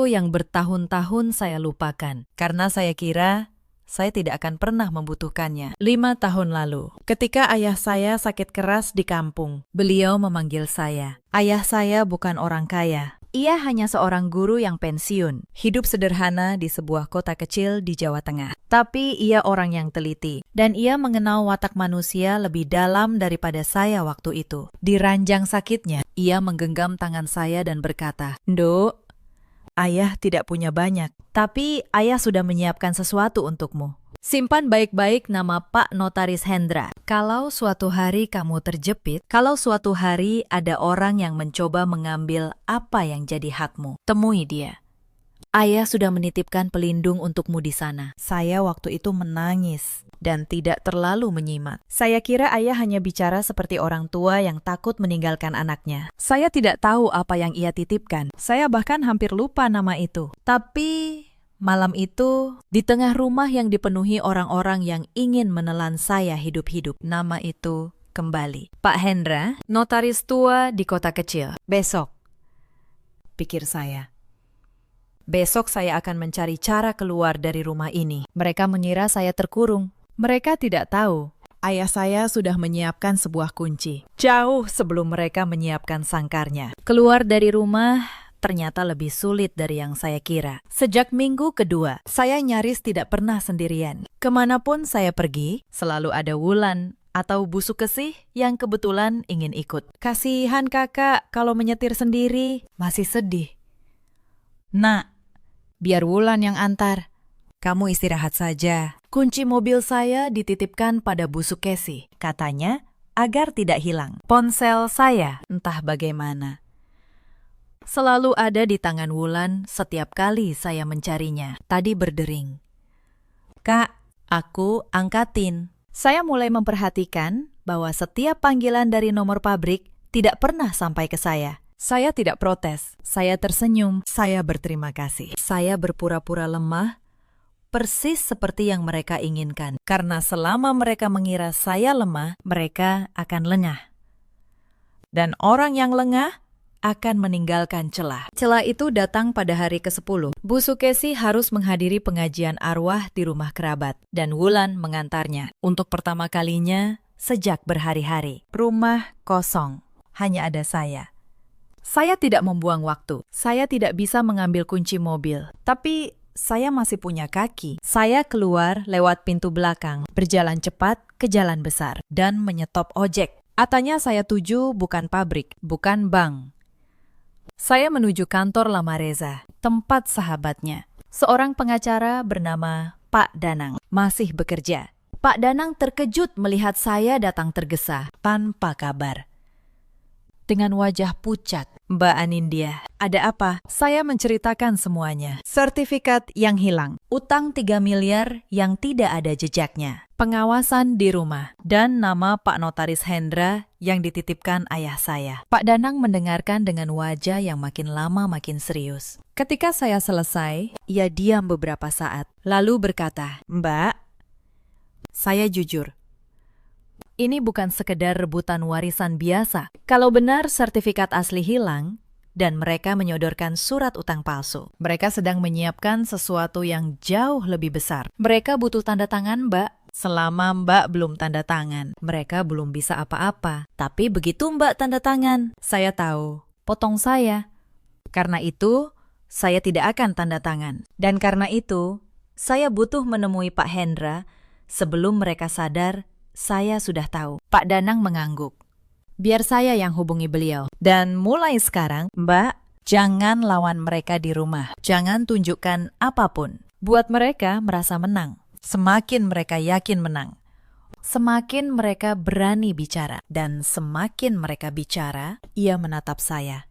yang bertahun-tahun saya lupakan, karena saya kira saya tidak akan pernah membutuhkannya. 5 tahun lalu, ketika ayah saya sakit keras di kampung, beliau memanggil saya. Ayah saya bukan orang kaya. Ia hanya seorang guru yang pensiun, hidup sederhana di sebuah kota kecil di Jawa Tengah. Tapi ia orang yang teliti, dan ia mengenal watak manusia lebih dalam daripada saya waktu itu. Di ranjang sakitnya, ia menggenggam tangan saya dan berkata, "Nduk, ayah tidak punya banyak, tapi ayah sudah menyiapkan sesuatu untukmu. Simpan baik-baik nama Pak Notaris Hendra. Kalau suatu hari kamu terjepit, kalau suatu hari ada orang yang mencoba mengambil apa yang jadi hakmu, temui dia. Ayah sudah menitipkan pelindung untukmu di sana." Saya waktu itu menangis dan tidak terlalu menyimak. Saya kira ayah hanya bicara seperti orang tua yang takut meninggalkan anaknya. Saya tidak tahu apa yang ia titipkan. Saya bahkan hampir lupa nama itu. Tapi malam itu, di tengah rumah yang dipenuhi orang-orang yang ingin menelan saya hidup-hidup, nama itu kembali. Pak Hendra, notaris tua di kota kecil. Besok, pikir saya. Besok saya akan mencari cara keluar dari rumah ini. Mereka mengira saya terkurung. Mereka tidak tahu. Ayah saya sudah menyiapkan sebuah kunci. Jauh sebelum mereka menyiapkan sangkarnya. Keluar dari rumah ternyata lebih sulit dari yang saya kira. Sejak minggu kedua, saya nyaris tidak pernah sendirian. Kemanapun saya pergi, selalu ada Wulan atau Bu Sukesi yang kebetulan ingin ikut. Kasihan kakak kalau menyetir sendiri, masih sedih. "Nak, biar Wulan yang antar. Kamu istirahat saja." Kunci mobil saya dititipkan pada Bu Sukesi, katanya, agar tidak hilang. Ponsel saya, entah bagaimana, selalu ada di tangan Wulan setiap kali saya mencarinya. Tadi berdering. "Kak, aku angkatin." Saya mulai memperhatikan bahwa setiap panggilan dari nomor pabrik tidak pernah sampai ke saya. Saya tidak protes. Saya tersenyum. Saya berterima kasih. Saya berpura-pura lemah, persis seperti yang mereka inginkan. Karena selama mereka mengira saya lemah, mereka akan lengah. Dan orang yang lengah akan meninggalkan celah. Celah itu datang pada hari ke-10. Bu Sukesi harus menghadiri pengajian arwah di rumah kerabat, dan Wulan mengantarnya. Untuk pertama kalinya sejak berhari-hari. Rumah kosong, hanya ada saya. Saya tidak membuang waktu. Saya tidak bisa mengambil kunci mobil. Tapi saya masih punya kaki. Saya keluar lewat pintu belakang, berjalan cepat ke jalan besar, dan menyetop ojek. Atanya saya tuju bukan pabrik, bukan bank. Saya menuju kantor Lama Reza, tempat sahabatnya. Seorang pengacara bernama Pak Danang masih bekerja. Pak Danang terkejut melihat saya datang tergesa, tanpa kabar. Dengan wajah pucat, Mbak Anindya, ada apa? Saya menceritakan semuanya. Sertifikat yang hilang, utang 3 miliar yang tidak ada jejaknya, pengawasan di rumah, dan nama Pak Notaris Hendra yang dititipkan ayah saya. Pak Danang mendengarkan dengan wajah yang makin lama makin serius. Ketika saya selesai, ia diam beberapa saat, lalu berkata, Mbak, saya jujur. Ini bukan sekedar rebutan warisan biasa. Kalau benar sertifikat asli hilang, dan mereka menyodorkan surat utang palsu, mereka sedang menyiapkan sesuatu yang jauh lebih besar. Mereka butuh tanda tangan, Mbak. Selama Mbak belum tanda tangan, mereka belum bisa apa-apa. Tapi begitu Mbak tanda tangan, saya tahu, potong saya. Karena itu, saya tidak akan tanda tangan. Dan karena itu, saya butuh menemui Pak Hendra sebelum mereka sadar saya sudah tahu. Pak Danang mengangguk. Biar saya yang hubungi beliau. Dan mulai sekarang, Mbak, jangan lawan mereka di rumah. Jangan tunjukkan apapun. Buat mereka merasa menang. Semakin mereka yakin menang, semakin mereka berani bicara. Dan semakin mereka bicara, ia menatap saya.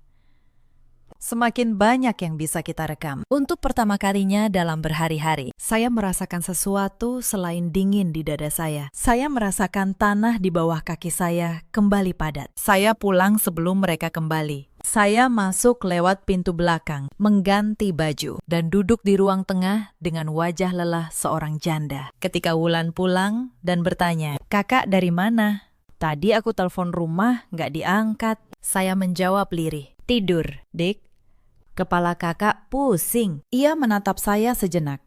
Semakin banyak yang bisa kita rekam. Untuk pertama kalinya dalam berhari-hari, saya merasakan sesuatu selain dingin di dada saya. Saya merasakan tanah di bawah kaki saya kembali padat. Saya pulang sebelum mereka kembali. Saya masuk lewat pintu belakang, mengganti baju, dan duduk di ruang tengah dengan wajah lelah seorang janda. Ketika Wulan pulang dan bertanya, "Kakak dari mana?" "Tadi aku telepon rumah, nggak diangkat." Saya menjawab lirih, "Tidur, Dik." Kepala kakak pusing. Ia menatap saya sejenak.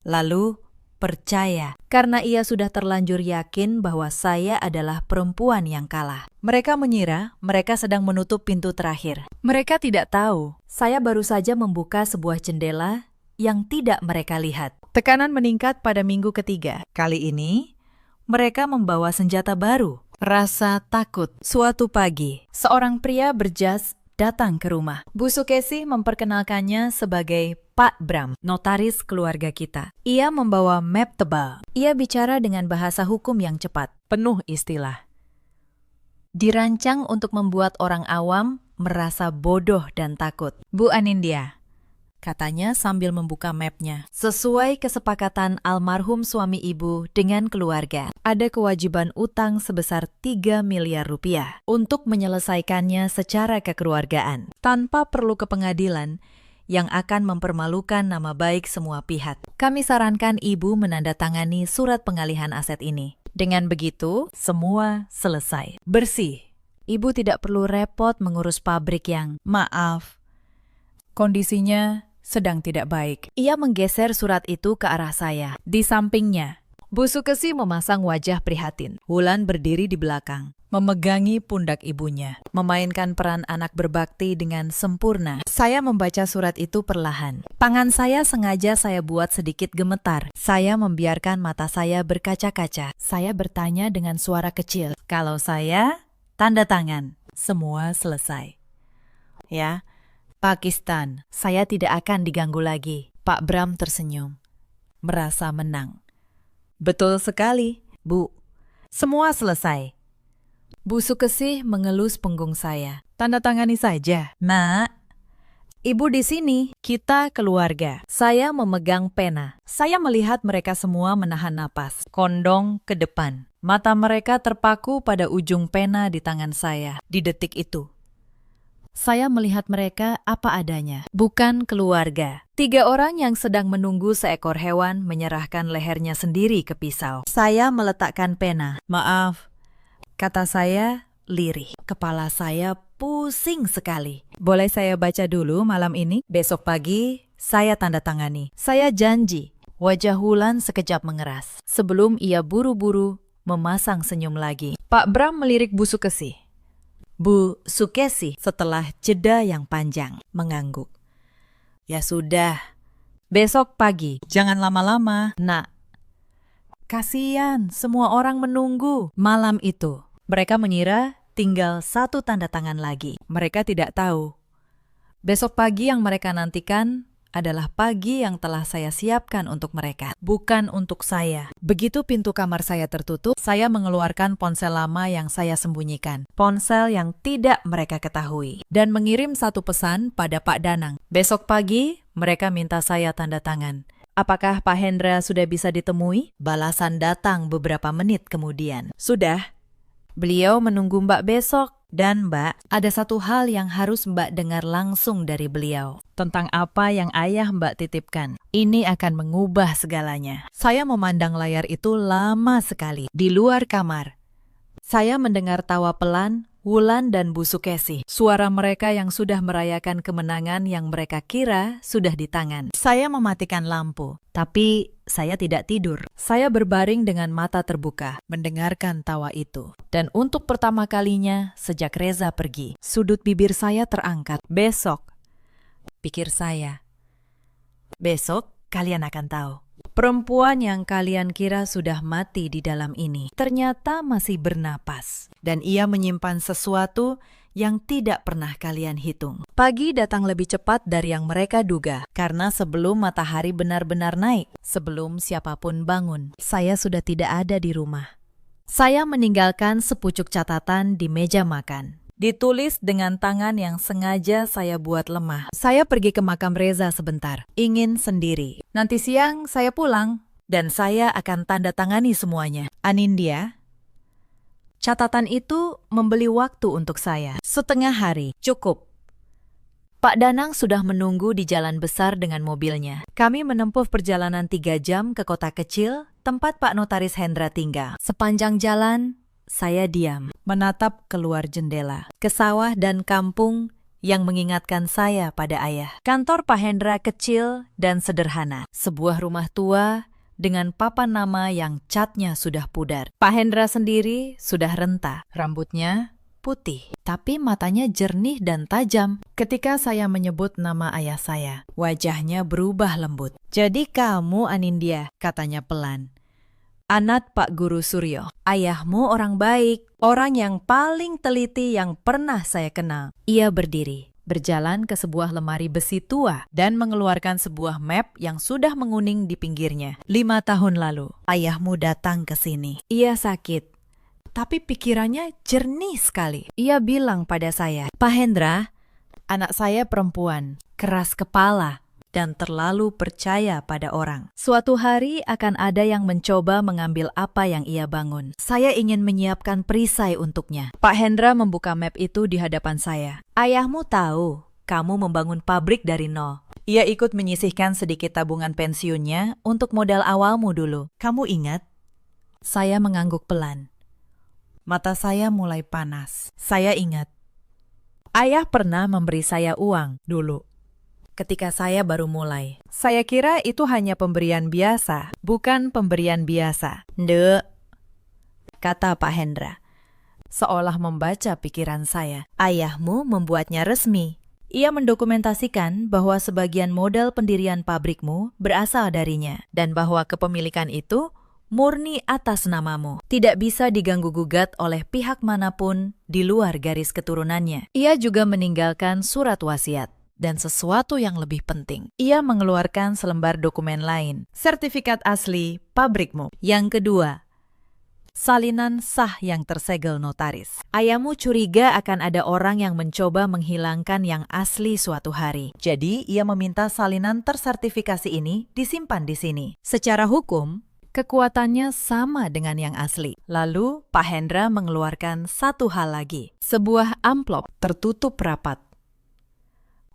Lalu percaya, karena ia sudah terlanjur yakin bahwa saya adalah perempuan yang kalah. Mereka mengira mereka sedang menutup pintu terakhir. Mereka tidak tahu, saya baru saja membuka sebuah jendela yang tidak mereka lihat. Tekanan meningkat pada minggu ketiga. Kali ini, mereka membawa senjata baru. Rasa takut. Suatu pagi, seorang pria berjas datang ke rumah. Bu Sukesi memperkenalkannya sebagai Pak Bram, notaris keluarga kita. Ia membawa map tebal. Ia bicara dengan bahasa hukum yang cepat, penuh istilah. Dirancang untuk membuat orang awam merasa bodoh dan takut. Bu Anindya, katanya sambil membuka mapnya. Sesuai kesepakatan almarhum suami ibu dengan keluarga, ada kewajiban utang sebesar 3 miliar rupiah untuk menyelesaikannya secara kekeluargaan, tanpa perlu ke pengadilan yang akan mempermalukan nama baik semua pihak. Kami sarankan ibu menandatangani surat pengalihan aset ini. Dengan begitu, semua selesai. Bersih. Ibu tidak perlu repot mengurus pabrik yang, maaf, kondisinya sedang tidak baik. Ia menggeser surat itu ke arah saya. Di sampingnya, Bu Sukesi memasang wajah prihatin. Wulan berdiri di belakang, memegangi pundak ibunya, memainkan peran anak berbakti dengan sempurna. Saya membaca surat itu perlahan. Tangan saya sengaja saya buat sedikit gemetar. Saya membiarkan mata saya berkaca-kaca. Saya bertanya dengan suara kecil, "Kalau saya tanda tangan, semua selesai." Ya, Pakistan, saya tidak akan diganggu lagi. Pak Bram tersenyum, merasa menang. Betul sekali, Bu. Semua selesai. Bu Sukesi mengelus punggung saya. Tanda tangani saja. Nak, Ibu di sini, kita keluarga. Saya memegang pena. Saya melihat mereka semua menahan napas. Kondong ke depan. Mata mereka terpaku pada ujung pena di tangan saya. Di detik itu, saya melihat mereka apa adanya, bukan keluarga. 3 orang yang sedang menunggu seekor hewan menyerahkan lehernya sendiri ke pisau. Saya meletakkan pena. "Maaf," kata saya lirih. Kepala saya pusing sekali. Boleh saya baca dulu malam ini? Besok pagi saya tanda tangani. Saya janji. Wajah Wulan sekejap mengeras. Sebelum ia buru-buru memasang senyum lagi. Pak Bram melirik Bu Sukesi. Bu Sukesi setelah jeda yang panjang mengangguk. Ya sudah. Besok pagi. Jangan lama-lama, Nak. Kasian, semua orang menunggu. Malam itu, mereka mengira tinggal satu tanda tangan lagi. Mereka tidak tahu. Besok pagi yang mereka nantikan adalah pagi yang telah saya siapkan untuk mereka, bukan untuk saya. Begitu pintu kamar saya tertutup, saya mengeluarkan ponsel lama yang saya sembunyikan. Ponsel yang tidak mereka ketahui. Dan mengirim satu pesan pada Pak Danang. Besok pagi, mereka minta saya tanda tangan. Apakah Pak Hendra sudah bisa ditemui? Balasan datang beberapa menit kemudian. Sudah. Beliau menunggu Mbak besok. Dan Mbak, ada satu hal yang harus Mbak dengar langsung dari beliau. Tentang apa yang ayah Mbak titipkan. Ini akan mengubah segalanya. Saya memandang layar itu lama sekali. Di luar kamar. Saya mendengar tawa pelan Wulan dan Bu Sukesi. Suara mereka yang sudah merayakan kemenangan yang mereka kira sudah di tangan. Saya mematikan lampu, tapi saya tidak tidur. Saya berbaring dengan mata terbuka, mendengarkan tawa itu. Dan untuk pertama kalinya sejak Reza pergi, sudut bibir saya terangkat. Besok, pikir saya. Besok kalian akan tahu. Perempuan yang kalian kira sudah mati di dalam ini ternyata masih bernapas. Dan ia menyimpan sesuatu yang tidak pernah kalian hitung. Pagi datang lebih cepat dari yang mereka duga. Karena sebelum matahari benar-benar naik, sebelum siapapun bangun, saya sudah tidak ada di rumah. Saya meninggalkan sepucuk catatan di meja makan. Ditulis dengan tangan yang sengaja saya buat lemah. Saya pergi ke makam Reza sebentar. Ingin sendiri. Nanti siang saya pulang. Dan saya akan tanda tangani semuanya. Anindya, catatan itu membeli waktu untuk saya. Setengah hari, cukup. Pak Danang sudah menunggu di jalan besar dengan mobilnya. Kami menempuh perjalanan 3 jam ke kota kecil, tempat Pak Notaris Hendra tinggal. Sepanjang jalan, saya diam, menatap keluar jendela, ke sawah dan kampung yang mengingatkan saya pada ayah. Kantor Pak Hendra kecil dan sederhana, sebuah rumah tua dengan papan nama yang catnya sudah pudar. Pak Hendra sendiri sudah renta, rambutnya putih, tapi matanya jernih dan tajam. Ketika saya menyebut nama ayah saya, wajahnya berubah lembut. Jadi kamu Anindya, katanya pelan. Anak Pak Guru Suryo, ayahmu orang baik, orang yang paling teliti yang pernah saya kenal. Ia berdiri, berjalan ke sebuah lemari besi tua dan mengeluarkan sebuah map yang sudah menguning di pinggirnya. 5 tahun lalu, ayahmu datang ke sini. Ia sakit, tapi pikirannya jernih sekali. Ia bilang pada saya, Pak Hendra, anak saya perempuan, keras kepala, dan terlalu percaya pada orang. Suatu hari akan ada yang mencoba mengambil apa yang ia bangun. Saya ingin menyiapkan perisai untuknya. Pak Hendra membuka map itu di hadapan saya. Ayahmu tahu, kamu membangun pabrik dari nol. Ia ikut menyisihkan sedikit tabungan pensiunnya untuk modal awalmu dulu. Kamu ingat? Saya mengangguk pelan. Mata saya mulai panas. Saya ingat. Ayah pernah memberi saya uang dulu. Ketika saya baru mulai. Saya kira itu hanya pemberian biasa, bukan pemberian biasa. Ndek, kata Pak Hendra, seolah membaca pikiran saya. Ayahmu membuatnya resmi. Ia mendokumentasikan bahwa sebagian modal pendirian pabrikmu berasal darinya, dan bahwa kepemilikan itu murni atas namamu. Tidak bisa diganggu-gugat oleh pihak manapun di luar garis keturunannya. Ia juga meninggalkan surat wasiat. Dan sesuatu yang lebih penting, ia mengeluarkan selembar dokumen lain, sertifikat asli pabrikmu. Yang kedua, salinan sah yang tersegel notaris. Ayahmu curiga akan ada orang yang mencoba menghilangkan yang asli suatu hari. Jadi, ia meminta salinan tersertifikasi ini disimpan di sini. Secara hukum, kekuatannya sama dengan yang asli. Lalu, Pak Hendra mengeluarkan satu hal lagi. Sebuah amplop tertutup rapat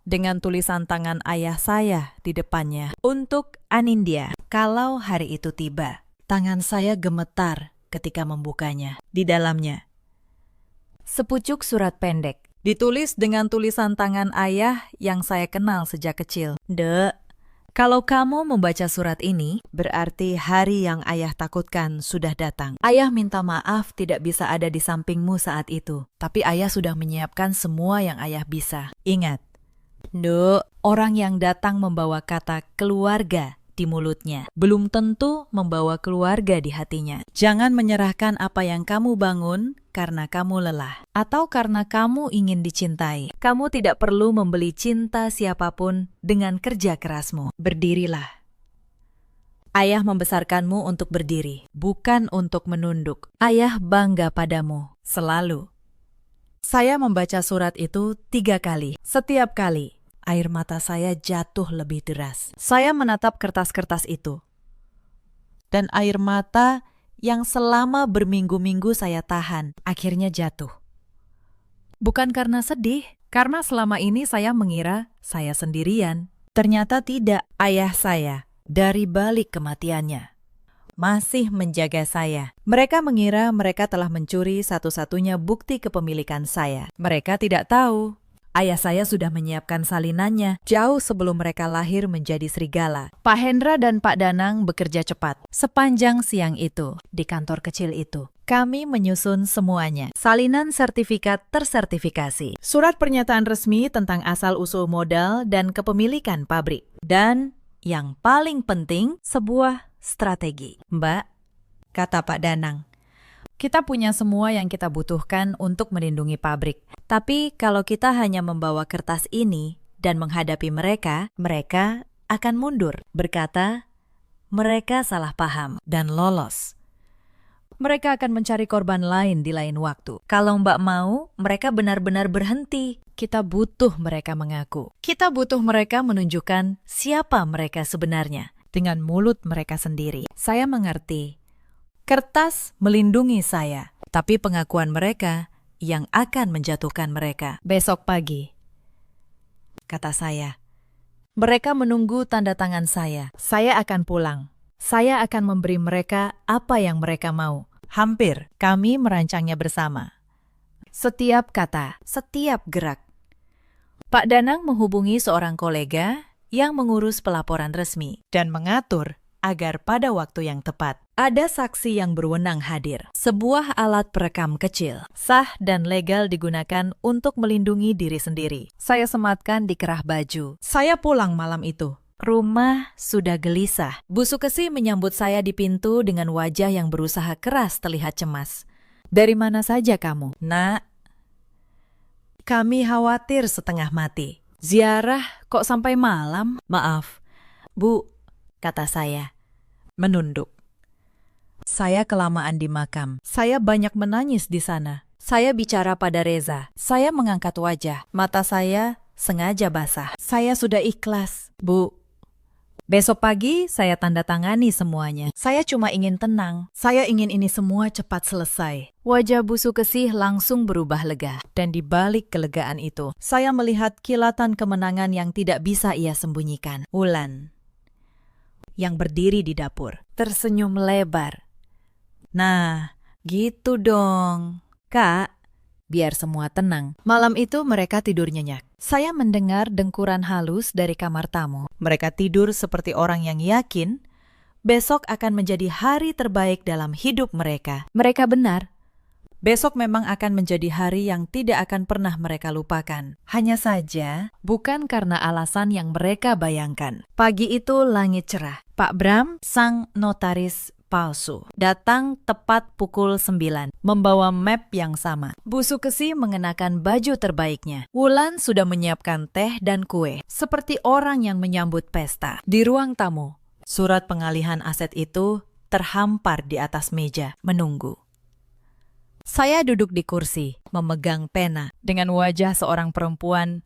dengan tulisan tangan ayah saya di depannya. Untuk Anindya, kalau hari itu tiba. Tangan saya gemetar ketika membukanya. Di dalamnya, Sepucuk surat pendek. Ditulis dengan tulisan tangan ayah yang saya kenal sejak kecil. Dek, kalau kamu membaca surat ini, berarti hari yang ayah takutkan sudah datang. Ayah minta maaf tidak bisa ada di sampingmu saat itu. Tapi ayah sudah menyiapkan semua yang ayah bisa. Ingat, Dek, orang yang datang membawa kata keluarga di mulutnya, belum tentu membawa keluarga di hatinya. Jangan menyerahkan apa yang kamu bangun karena kamu lelah, atau karena kamu ingin dicintai. Kamu tidak perlu membeli cinta siapapun dengan kerja kerasmu. Berdirilah. Ayah membesarkanmu untuk berdiri, bukan untuk menunduk. Ayah bangga padamu, selalu. Saya membaca surat itu 3 kali. Setiap kali, air mata saya jatuh lebih deras. Saya menatap kertas-kertas itu. Dan air mata yang selama berminggu-minggu saya tahan, akhirnya jatuh. Bukan karena sedih, karena selama ini saya mengira saya sendirian. Ternyata tidak. Ayah saya, dari balik kematiannya, masih menjaga saya. Mereka mengira mereka telah mencuri satu-satunya bukti kepemilikan saya. Mereka tidak tahu. Ayah saya sudah menyiapkan salinannya jauh sebelum mereka lahir menjadi serigala. Pak Hendra dan Pak Danang bekerja cepat. Sepanjang siang itu, di kantor kecil itu, kami menyusun semuanya. Salinan sertifikat tersertifikasi, surat pernyataan resmi tentang asal-usul modal dan kepemilikan pabrik. Dan yang paling penting, sebuah strategi. Mbak, kata Pak Danang, kita punya semua yang kita butuhkan untuk melindungi pabrik. Tapi kalau kita hanya membawa kertas ini dan menghadapi mereka, mereka akan mundur. Berkata, mereka salah paham dan lolos. Mereka akan mencari korban lain di lain waktu. Kalau Mbak mau, mereka benar-benar berhenti. Kita butuh mereka mengaku. Kita butuh mereka menunjukkan siapa mereka sebenarnya dengan mulut mereka sendiri. Saya mengerti. Kertas melindungi saya, tapi pengakuan mereka yang akan menjatuhkan mereka. Besok pagi, kata saya, mereka menunggu tanda tangan saya. Saya akan pulang. Saya akan memberi mereka apa yang mereka mau. Hampir kami merancangnya bersama. Setiap kata, setiap gerak. Pak Danang menghubungi seorang kolega yang mengurus pelaporan resmi dan mengatur agar pada waktu yang tepat ada saksi yang berwenang hadir. Sebuah alat perekam kecil, sah dan legal digunakan untuk melindungi diri sendiri. Saya sematkan di kerah baju. Saya pulang malam itu. Rumah sudah gelisah. Bu Sukesi menyambut saya di pintu dengan wajah yang berusaha keras terlihat cemas. Dari mana saja kamu? Nak, kami khawatir setengah mati. Ziarah kok sampai malam? Maaf, Bu, kata saya, menunduk. Saya kelamaan di makam. Saya banyak menangis di sana. Saya bicara pada Reza. Saya mengangkat wajah. Mata saya sengaja basah. Saya sudah ikhlas, Bu. Besok pagi saya tanda tangani semuanya. Saya cuma ingin tenang. Saya ingin ini semua cepat selesai. Wajah Bu Sukesi langsung berubah lega. Dan di balik kelegaan itu, saya melihat kilatan kemenangan yang tidak bisa ia sembunyikan. Wulan, yang berdiri di dapur, tersenyum lebar. Nah, gitu dong, Kak. Biar semua tenang. Malam itu mereka tidur nyenyak. Saya mendengar dengkuran halus dari kamar tamu. Mereka tidur seperti orang yang yakin besok akan menjadi hari terbaik dalam hidup mereka. Mereka benar. Besok memang akan menjadi hari yang tidak akan pernah mereka lupakan. Hanya saja, bukan karena alasan yang mereka bayangkan. Pagi itu langit cerah. Pak Bram, sang notaris palsu, datang tepat pukul 9, membawa map yang sama. Bu Sukesi mengenakan baju terbaiknya. Wulan sudah menyiapkan teh dan kue, seperti orang yang menyambut pesta. Di ruang tamu, surat pengalihan aset itu terhampar di atas meja, menunggu. Saya duduk di kursi, memegang pena, dengan wajah seorang perempuan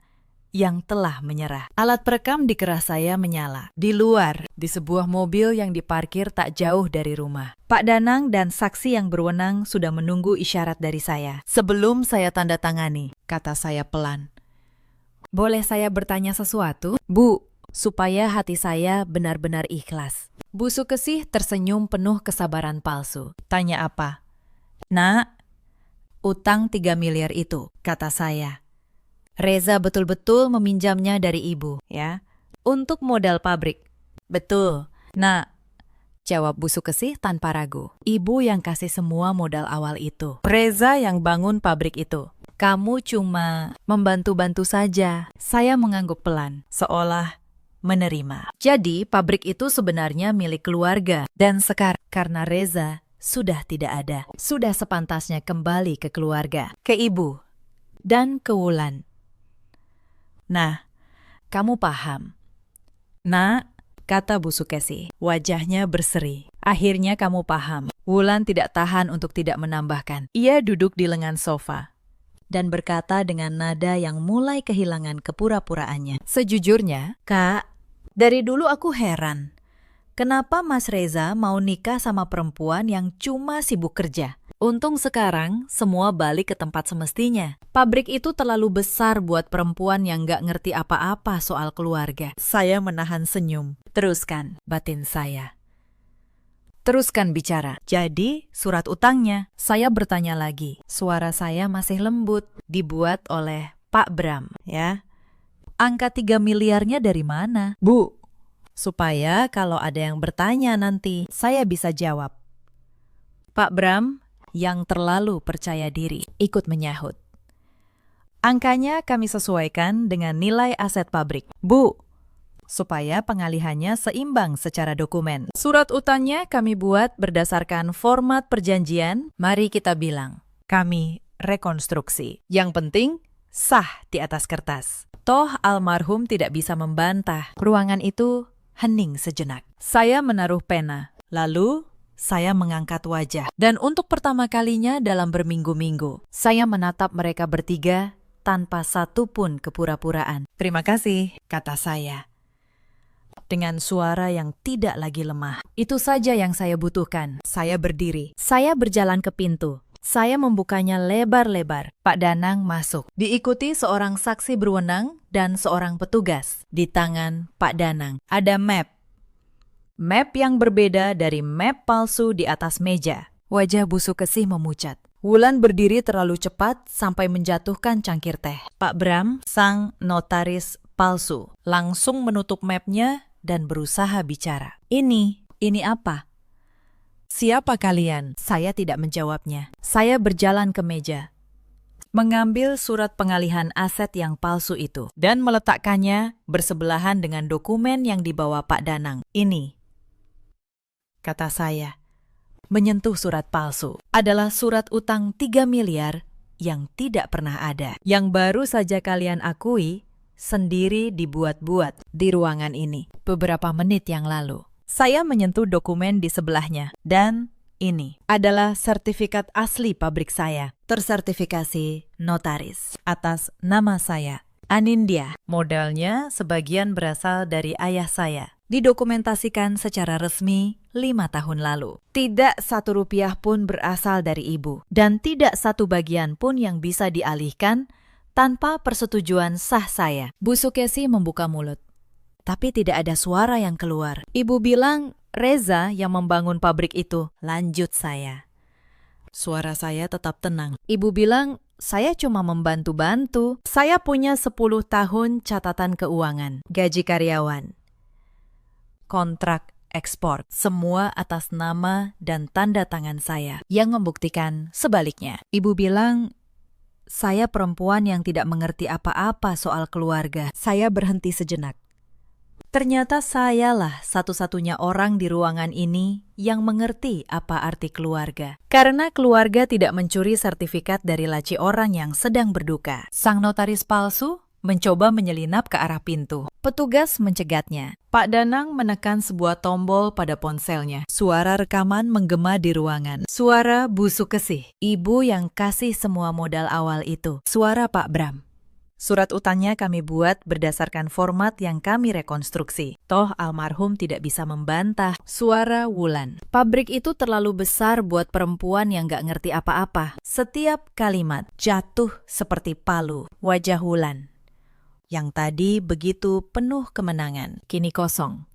yang telah menyerah. Alat perekam di kerah saya menyala. Di luar, di sebuah mobil yang diparkir tak jauh dari rumah. Pak Danang dan saksi yang berwenang sudah menunggu isyarat dari saya. Sebelum saya tanda tangani, kata saya pelan. Boleh saya bertanya sesuatu? Bu, supaya hati saya benar-benar ikhlas. Bu Sukesi tersenyum penuh kesabaran palsu. Tanya apa? Nak, utang 3 miliar itu, kata saya. Reza betul-betul meminjamnya dari ibu, ya, untuk modal pabrik. Betul. Nah, jawab Bu Sukesi tanpa ragu. Ibu yang kasih semua modal awal itu. Reza yang bangun pabrik itu. Kamu cuma membantu-bantu saja. Saya mengangguk pelan, seolah menerima. Jadi, pabrik itu sebenarnya milik keluarga. Dan sekarang, karena Reza sudah tidak ada, sudah sepantasnya kembali ke keluarga, ke ibu, dan ke Wulan. Nah, kamu paham. Nak, kata Bu Sukesi, wajahnya berseri. Akhirnya kamu paham. Wulan tidak tahan untuk tidak menambahkan. Ia duduk di lengan sofa dan berkata dengan nada yang mulai kehilangan kepura-puraannya. Sejujurnya, Kak, dari dulu aku heran. Kenapa Mas Reza mau nikah sama perempuan yang cuma sibuk kerja? Untung sekarang semua balik ke tempat semestinya. Pabrik itu terlalu besar buat perempuan yang gak ngerti apa-apa soal keluarga. Saya menahan senyum. Teruskan, batin saya. Teruskan bicara. Jadi, surat utangnya. Saya bertanya lagi. Suara saya masih lembut. Dibuat oleh Pak Bram, ya. Angka 3 miliarnya dari mana? Bu, supaya kalau ada yang bertanya nanti, saya bisa jawab. Pak Bram yang terlalu percaya diri ikut menyahut. Angkanya kami sesuaikan dengan nilai aset pabrik. Bu, supaya pengalihannya seimbang secara dokumen. Surat utangnya kami buat berdasarkan format perjanjian. Mari kita bilang, kami rekonstruksi. Yang penting, sah di atas kertas. Toh almarhum tidak bisa membantah. Ruangan itu hening sejenak. Saya menaruh pena. Lalu saya mengangkat wajah. Dan untuk pertama kalinya dalam berminggu-minggu, saya menatap mereka bertiga tanpa satu pun kepura-puraan. Terima kasih, kata saya. Dengan suara yang tidak lagi lemah. Itu saja yang saya butuhkan. Saya berdiri. Saya berjalan ke pintu. Saya membukanya lebar-lebar. Pak Danang masuk. Diikuti seorang saksi berwenang dan seorang petugas. Di tangan Pak Danang ada map. Map yang berbeda dari map palsu di atas meja. Wajah Bu Sukesi memucat. Wulan berdiri terlalu cepat sampai menjatuhkan cangkir teh. Pak Bram, sang notaris palsu, langsung menutup mapnya dan berusaha bicara. Ini apa? Siapa kalian? Saya tidak menjawabnya. Saya berjalan ke meja, mengambil surat pengalihan aset yang palsu itu, dan meletakkannya bersebelahan dengan dokumen yang dibawa Pak Danang. Ini, kata saya, menyentuh surat palsu. Adalah surat utang 3 miliar yang tidak pernah ada. Yang baru saja kalian akui sendiri dibuat-buat di ruangan ini beberapa menit yang lalu. Saya menyentuh dokumen di sebelahnya. Dan ini adalah sertifikat asli pabrik saya. Tersertifikasi notaris atas nama saya, Anindya. Modalnya sebagian berasal dari ayah saya. Didokumentasikan secara resmi 5 tahun lalu. Tidak 1 rupiah pun berasal dari ibu. Dan tidak 1 bagian pun yang bisa dialihkan tanpa persetujuan sah saya. Bu Sukesi membuka mulut. Tapi tidak ada suara yang keluar. Ibu bilang Reza yang membangun pabrik itu. Lanjut saya. Suara saya tetap tenang. Ibu bilang saya cuma membantu-bantu. Saya punya 10 tahun catatan keuangan. Gaji karyawan. Kontrak ekspor, semua atas nama dan tanda tangan saya, yang membuktikan sebaliknya. Ibu bilang, saya perempuan yang tidak mengerti apa-apa soal keluarga. Saya berhenti sejenak. Ternyata sayalah satu-satunya orang di ruangan ini yang mengerti apa arti keluarga. Karena keluarga tidak mencuri sertifikat dari laci orang yang sedang berduka. Sang notaris palsu mencoba menyelinap ke arah pintu. Petugas mencegatnya. Pak Danang menekan sebuah tombol pada ponselnya. Suara rekaman menggema di ruangan. Suara Bu Sukesi, ibu yang kasih semua modal awal itu. Suara Pak Bram. Surat utangnya kami buat berdasarkan format yang kami rekonstruksi. Toh almarhum tidak bisa membantah. Suara Wulan. Pabrik itu terlalu besar buat perempuan yang gak ngerti apa-apa. Setiap kalimat jatuh seperti palu. Wajah Wulan yang tadi begitu penuh kemenangan, kini kosong.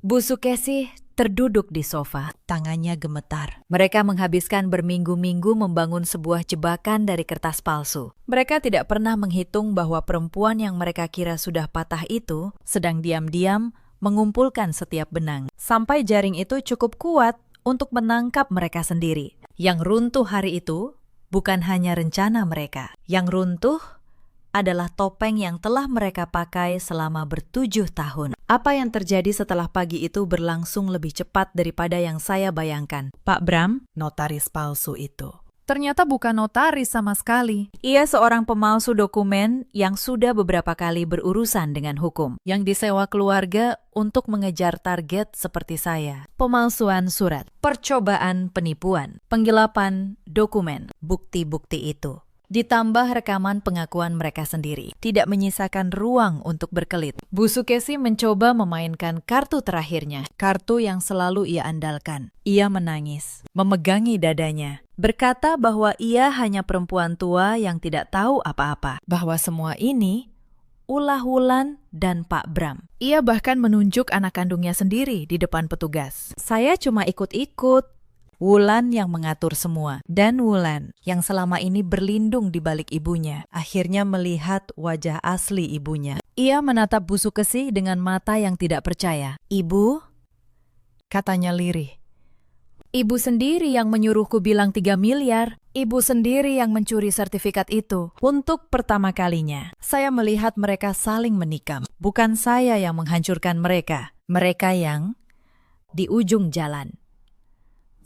Bu Sukesi terduduk di sofa, tangannya gemetar. Mereka menghabiskan berminggu-minggu membangun sebuah jebakan dari kertas palsu. Mereka tidak pernah menghitung bahwa perempuan yang mereka kira sudah patah itu sedang diam-diam mengumpulkan setiap benang. Sampai jaring itu cukup kuat untuk menangkap mereka sendiri. Yang runtuh hari itu bukan hanya rencana mereka. Yang runtuh adalah topeng yang telah mereka pakai selama ber7 tahun. Apa yang terjadi setelah pagi itu berlangsung lebih cepat daripada yang saya bayangkan. Pak Bram, notaris palsu itu. Ternyata bukan notaris sama sekali. Ia seorang pemalsu dokumen yang sudah beberapa kali berurusan dengan hukum, yang disewa keluarga untuk mengejar target seperti saya. Pemalsuan surat, percobaan penipuan, penggelapan dokumen, bukti-bukti itu. Ditambah rekaman pengakuan mereka sendiri, tidak menyisakan ruang untuk berkelit. Bu Sukesi mencoba memainkan kartu terakhirnya, kartu yang selalu ia andalkan. Ia menangis, memegangi dadanya, berkata bahwa ia hanya perempuan tua yang tidak tahu apa-apa, bahwa semua ini ulah Wulan dan Pak Bram. Ia bahkan menunjuk anak kandungnya sendiri di depan petugas. Saya cuma ikut-ikut. Wulan yang mengatur semua, dan Wulan yang selama ini berlindung di balik ibunya, akhirnya melihat wajah asli ibunya. Ia menatap Bu Sukesi dengan mata yang tidak percaya. "Ibu?" katanya lirih. "Ibu sendiri yang menyuruhku bilang 3 miliar. Ibu sendiri yang mencuri sertifikat itu." Untuk pertama kalinya, saya melihat mereka saling menikam. Bukan saya yang menghancurkan mereka. Mereka yang di ujung jalan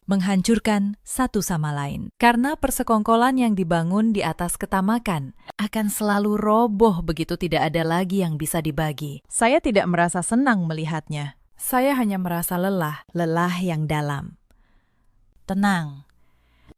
menghancurkan satu sama lain. Karena persekongkolan yang dibangun di atas ketamakan akan selalu roboh begitu tidak ada lagi yang bisa dibagi. Saya tidak merasa senang melihatnya. Saya hanya merasa lelah, lelah yang dalam. Tenang,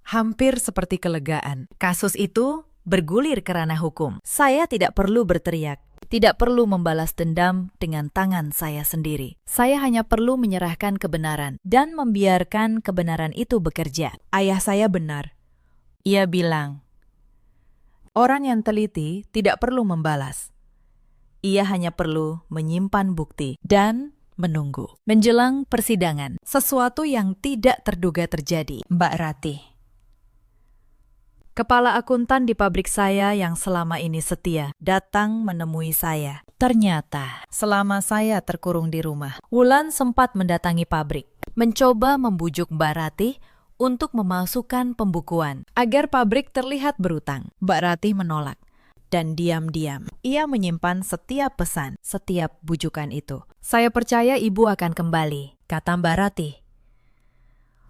hampir seperti kelegaan. Kasus itu bergulir ke ranah hukum. Saya tidak perlu berteriak. Tidak perlu membalas dendam dengan tangan saya sendiri. Saya hanya perlu menyerahkan kebenaran dan membiarkan kebenaran itu bekerja. Ayah saya benar. Ia bilang, orang yang teliti tidak perlu membalas. Ia hanya perlu menyimpan bukti dan menunggu. Menjelang persidangan, sesuatu yang tidak terduga terjadi. Mbak Ratih, kepala akuntan di pabrik saya yang selama ini setia, datang menemui saya. Ternyata, selama saya terkurung di rumah, Wulan sempat mendatangi pabrik, mencoba membujuk Mbak Ratih untuk memalsukan pembukuan, agar pabrik terlihat berutang. Mbak Ratih menolak, dan diam-diam, ia menyimpan setiap pesan, setiap bujukan itu. "Saya percaya ibu akan kembali," kata Mbak Ratih.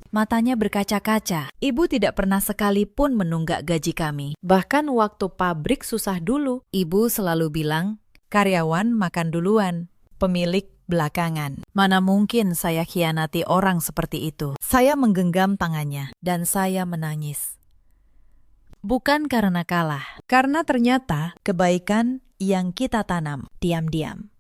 Matanya berkaca-kaca. Ibu tidak pernah sekalipun menunggak gaji kami. Bahkan waktu pabrik susah dulu, ibu selalu bilang, karyawan makan duluan, pemilik belakangan. Mana mungkin saya khianati orang seperti itu. Saya menggenggam tangannya, dan saya menangis. Bukan karena kalah, karena ternyata kebaikan yang kita tanam diam-diam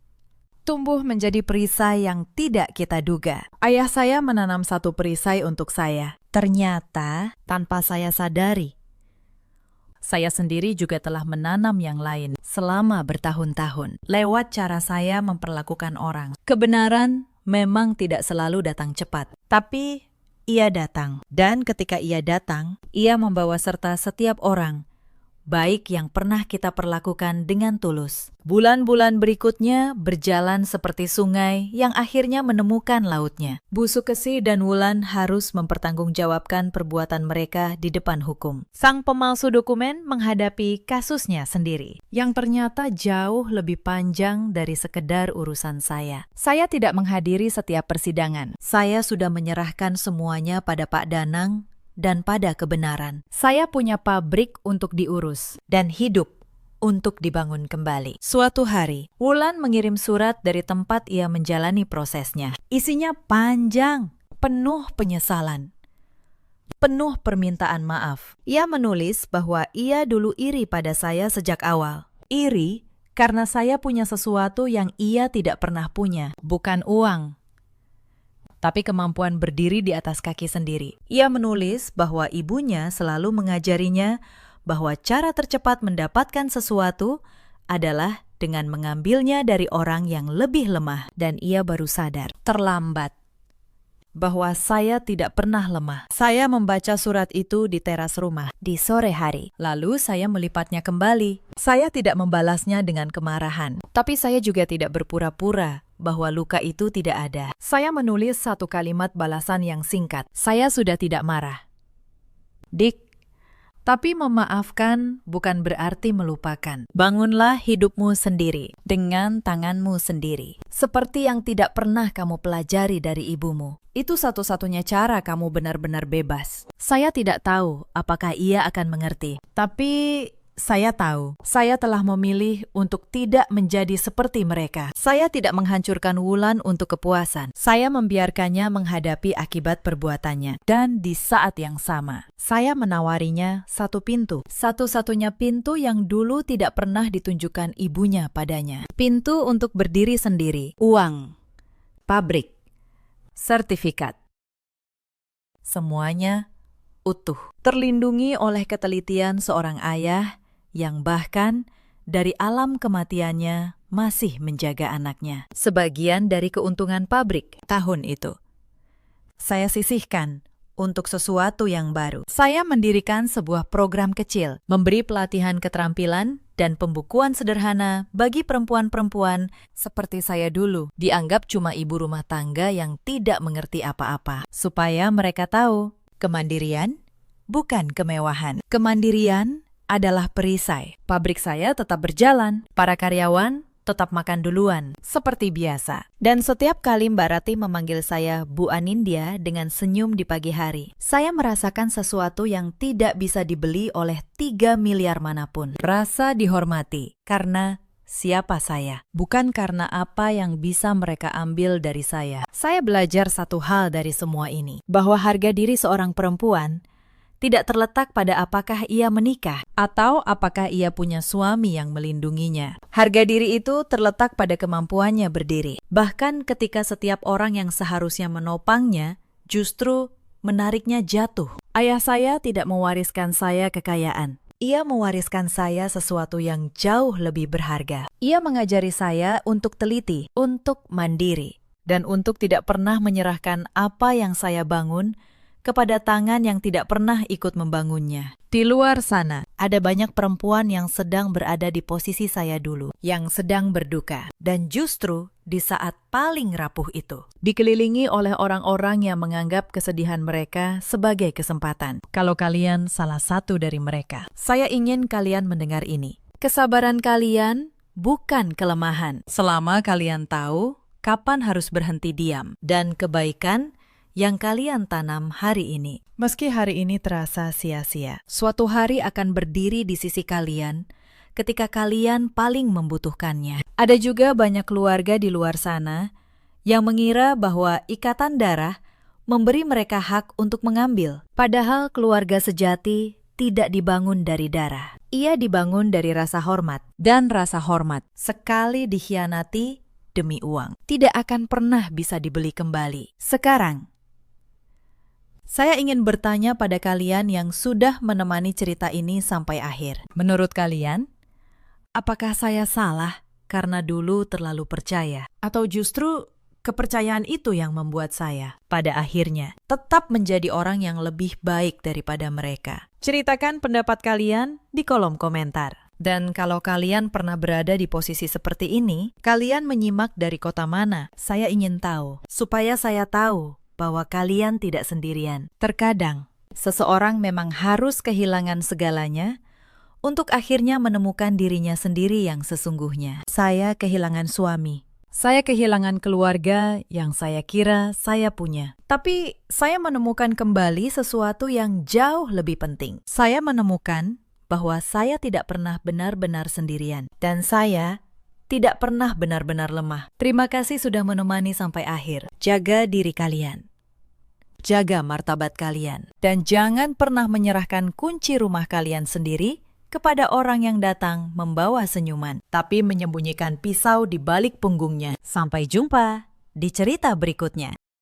tumbuh menjadi perisai yang tidak kita duga. Ayah saya menanam satu perisai untuk saya. Ternyata, tanpa saya sadari, saya sendiri juga telah menanam yang lain selama bertahun-tahun. Lewat cara saya memperlakukan orang. Kebenaran memang tidak selalu datang cepat, tapi ia datang. Dan ketika ia datang, ia membawa serta setiap orang, baik yang pernah kita perlakukan dengan tulus. Bulan-bulan berikutnya berjalan seperti sungai yang akhirnya menemukan lautnya. Bu Sukesi dan Wulan harus mempertanggungjawabkan perbuatan mereka di depan hukum. Sang pemalsu dokumen menghadapi kasusnya sendiri, yang ternyata jauh lebih panjang dari sekedar urusan saya. Saya tidak menghadiri setiap persidangan. Saya sudah menyerahkan semuanya pada Pak Danang dan pada kebenaran. Saya punya pabrik untuk diurus dan hidup untuk dibangun kembali. Suatu hari, Wulan mengirim surat dari tempat ia menjalani prosesnya. Isinya panjang, penuh penyesalan, penuh permintaan maaf. Ia menulis bahwa ia dulu iri pada saya sejak awal. Iri karena saya punya sesuatu yang ia tidak pernah punya, bukan uang, tapi kemampuan berdiri di atas kaki sendiri. Ia menulis bahwa ibunya selalu mengajarinya bahwa cara tercepat mendapatkan sesuatu adalah dengan mengambilnya dari orang yang lebih lemah, dan ia baru sadar terlambat bahwa saya tidak pernah lemah. Saya membaca surat itu di teras rumah di sore hari. Lalu saya melipatnya kembali. Saya tidak membalasnya dengan kemarahan, tapi saya juga tidak berpura-pura bahwa luka itu tidak ada. Saya menulis satu kalimat balasan yang singkat. Saya sudah tidak marah, Dick. Tapi memaafkan bukan berarti melupakan. Bangunlah hidupmu sendiri, dengan tanganmu sendiri. Seperti yang tidak pernah kamu pelajari dari ibumu. Itu satu-satunya cara kamu benar-benar bebas. Saya tidak tahu apakah ia akan mengerti. Tapi saya tahu, saya telah memilih untuk tidak menjadi seperti mereka. Saya tidak menghancurkan Wulan untuk kepuasan. Saya membiarkannya menghadapi akibat perbuatannya. Dan di saat yang sama, saya menawarinya satu pintu. Satu-satunya pintu yang dulu tidak pernah ditunjukkan ibunya padanya. Pintu untuk berdiri sendiri. Uang, pabrik, sertifikat. Semuanya utuh. Terlindungi oleh ketelitian seorang ayah yang bahkan dari alam kematiannya masih menjaga anaknya. Sebagian dari keuntungan pabrik tahun itu saya sisihkan untuk sesuatu yang baru. Saya mendirikan sebuah program kecil, memberi pelatihan keterampilan dan pembukuan sederhana bagi perempuan-perempuan seperti saya dulu, dianggap cuma ibu rumah tangga yang tidak mengerti apa-apa, supaya mereka tahu kemandirian bukan kemewahan. Kemandirian adalah perisai. Pabrik saya tetap berjalan, para karyawan tetap makan duluan, seperti biasa. Dan setiap kali Mbak Rati memanggil saya Bu Anindya dengan senyum di pagi hari, saya merasakan sesuatu yang tidak bisa dibeli oleh 3 miliar manapun. Rasa dihormati, karena siapa saya, bukan karena apa yang bisa mereka ambil dari saya. Saya belajar satu hal dari semua ini, bahwa harga diri seorang perempuan tidak terletak pada apakah ia menikah atau apakah ia punya suami yang melindunginya. Harga diri itu terletak pada kemampuannya berdiri. Bahkan ketika setiap orang yang seharusnya menopangnya justru menariknya jatuh. Ayah saya tidak mewariskan saya kekayaan. Ia mewariskan saya sesuatu yang jauh lebih berharga. Ia mengajari saya untuk teliti, untuk mandiri, dan untuk tidak pernah menyerahkan apa yang saya bangun kepada tangan yang tidak pernah ikut membangunnya. Di luar sana, ada banyak perempuan yang sedang berada di posisi saya dulu, yang sedang berduka. Dan justru di saat paling rapuh itu, dikelilingi oleh orang-orang yang menganggap kesedihan mereka sebagai kesempatan. Kalau kalian salah satu dari mereka, saya ingin kalian mendengar ini. Kesabaran kalian bukan kelemahan, selama kalian tahu kapan harus berhenti diam. Dan kebaikan yang kalian tanam hari ini, meski hari ini terasa sia-sia, suatu hari akan berdiri di sisi kalian ketika kalian paling membutuhkannya. Ada juga banyak keluarga di luar sana yang mengira bahwa ikatan darah memberi mereka hak untuk mengambil. Padahal keluarga sejati tidak dibangun dari darah. Ia dibangun dari rasa hormat. Dan rasa hormat, sekali dikhianati demi uang, tidak akan pernah bisa dibeli kembali. Sekarang, saya ingin bertanya pada kalian yang sudah menemani cerita ini sampai akhir. Menurut kalian, apakah saya salah karena dulu terlalu percaya? Atau justru kepercayaan itu yang membuat saya, pada akhirnya, tetap menjadi orang yang lebih baik daripada mereka? Ceritakan pendapat kalian di kolom komentar. Dan kalau kalian pernah berada di posisi seperti ini, kalian menyimak dari kota mana? Saya ingin tahu, supaya saya tahu bahwa kalian tidak sendirian. Terkadang, seseorang memang harus kehilangan segalanya untuk akhirnya menemukan dirinya sendiri yang sesungguhnya. Saya kehilangan suami. Saya kehilangan keluarga yang saya kira saya punya. Tapi saya menemukan kembali sesuatu yang jauh lebih penting. Saya menemukan bahwa saya tidak pernah benar-benar sendirian. Dan saya tidak pernah benar-benar lemah. Terima kasih sudah menemani sampai akhir. Jaga diri kalian. Jaga martabat kalian. Dan jangan pernah menyerahkan kunci rumah kalian sendiri kepada orang yang datang membawa senyuman, tapi menyembunyikan pisau di balik punggungnya. Sampai jumpa di cerita berikutnya.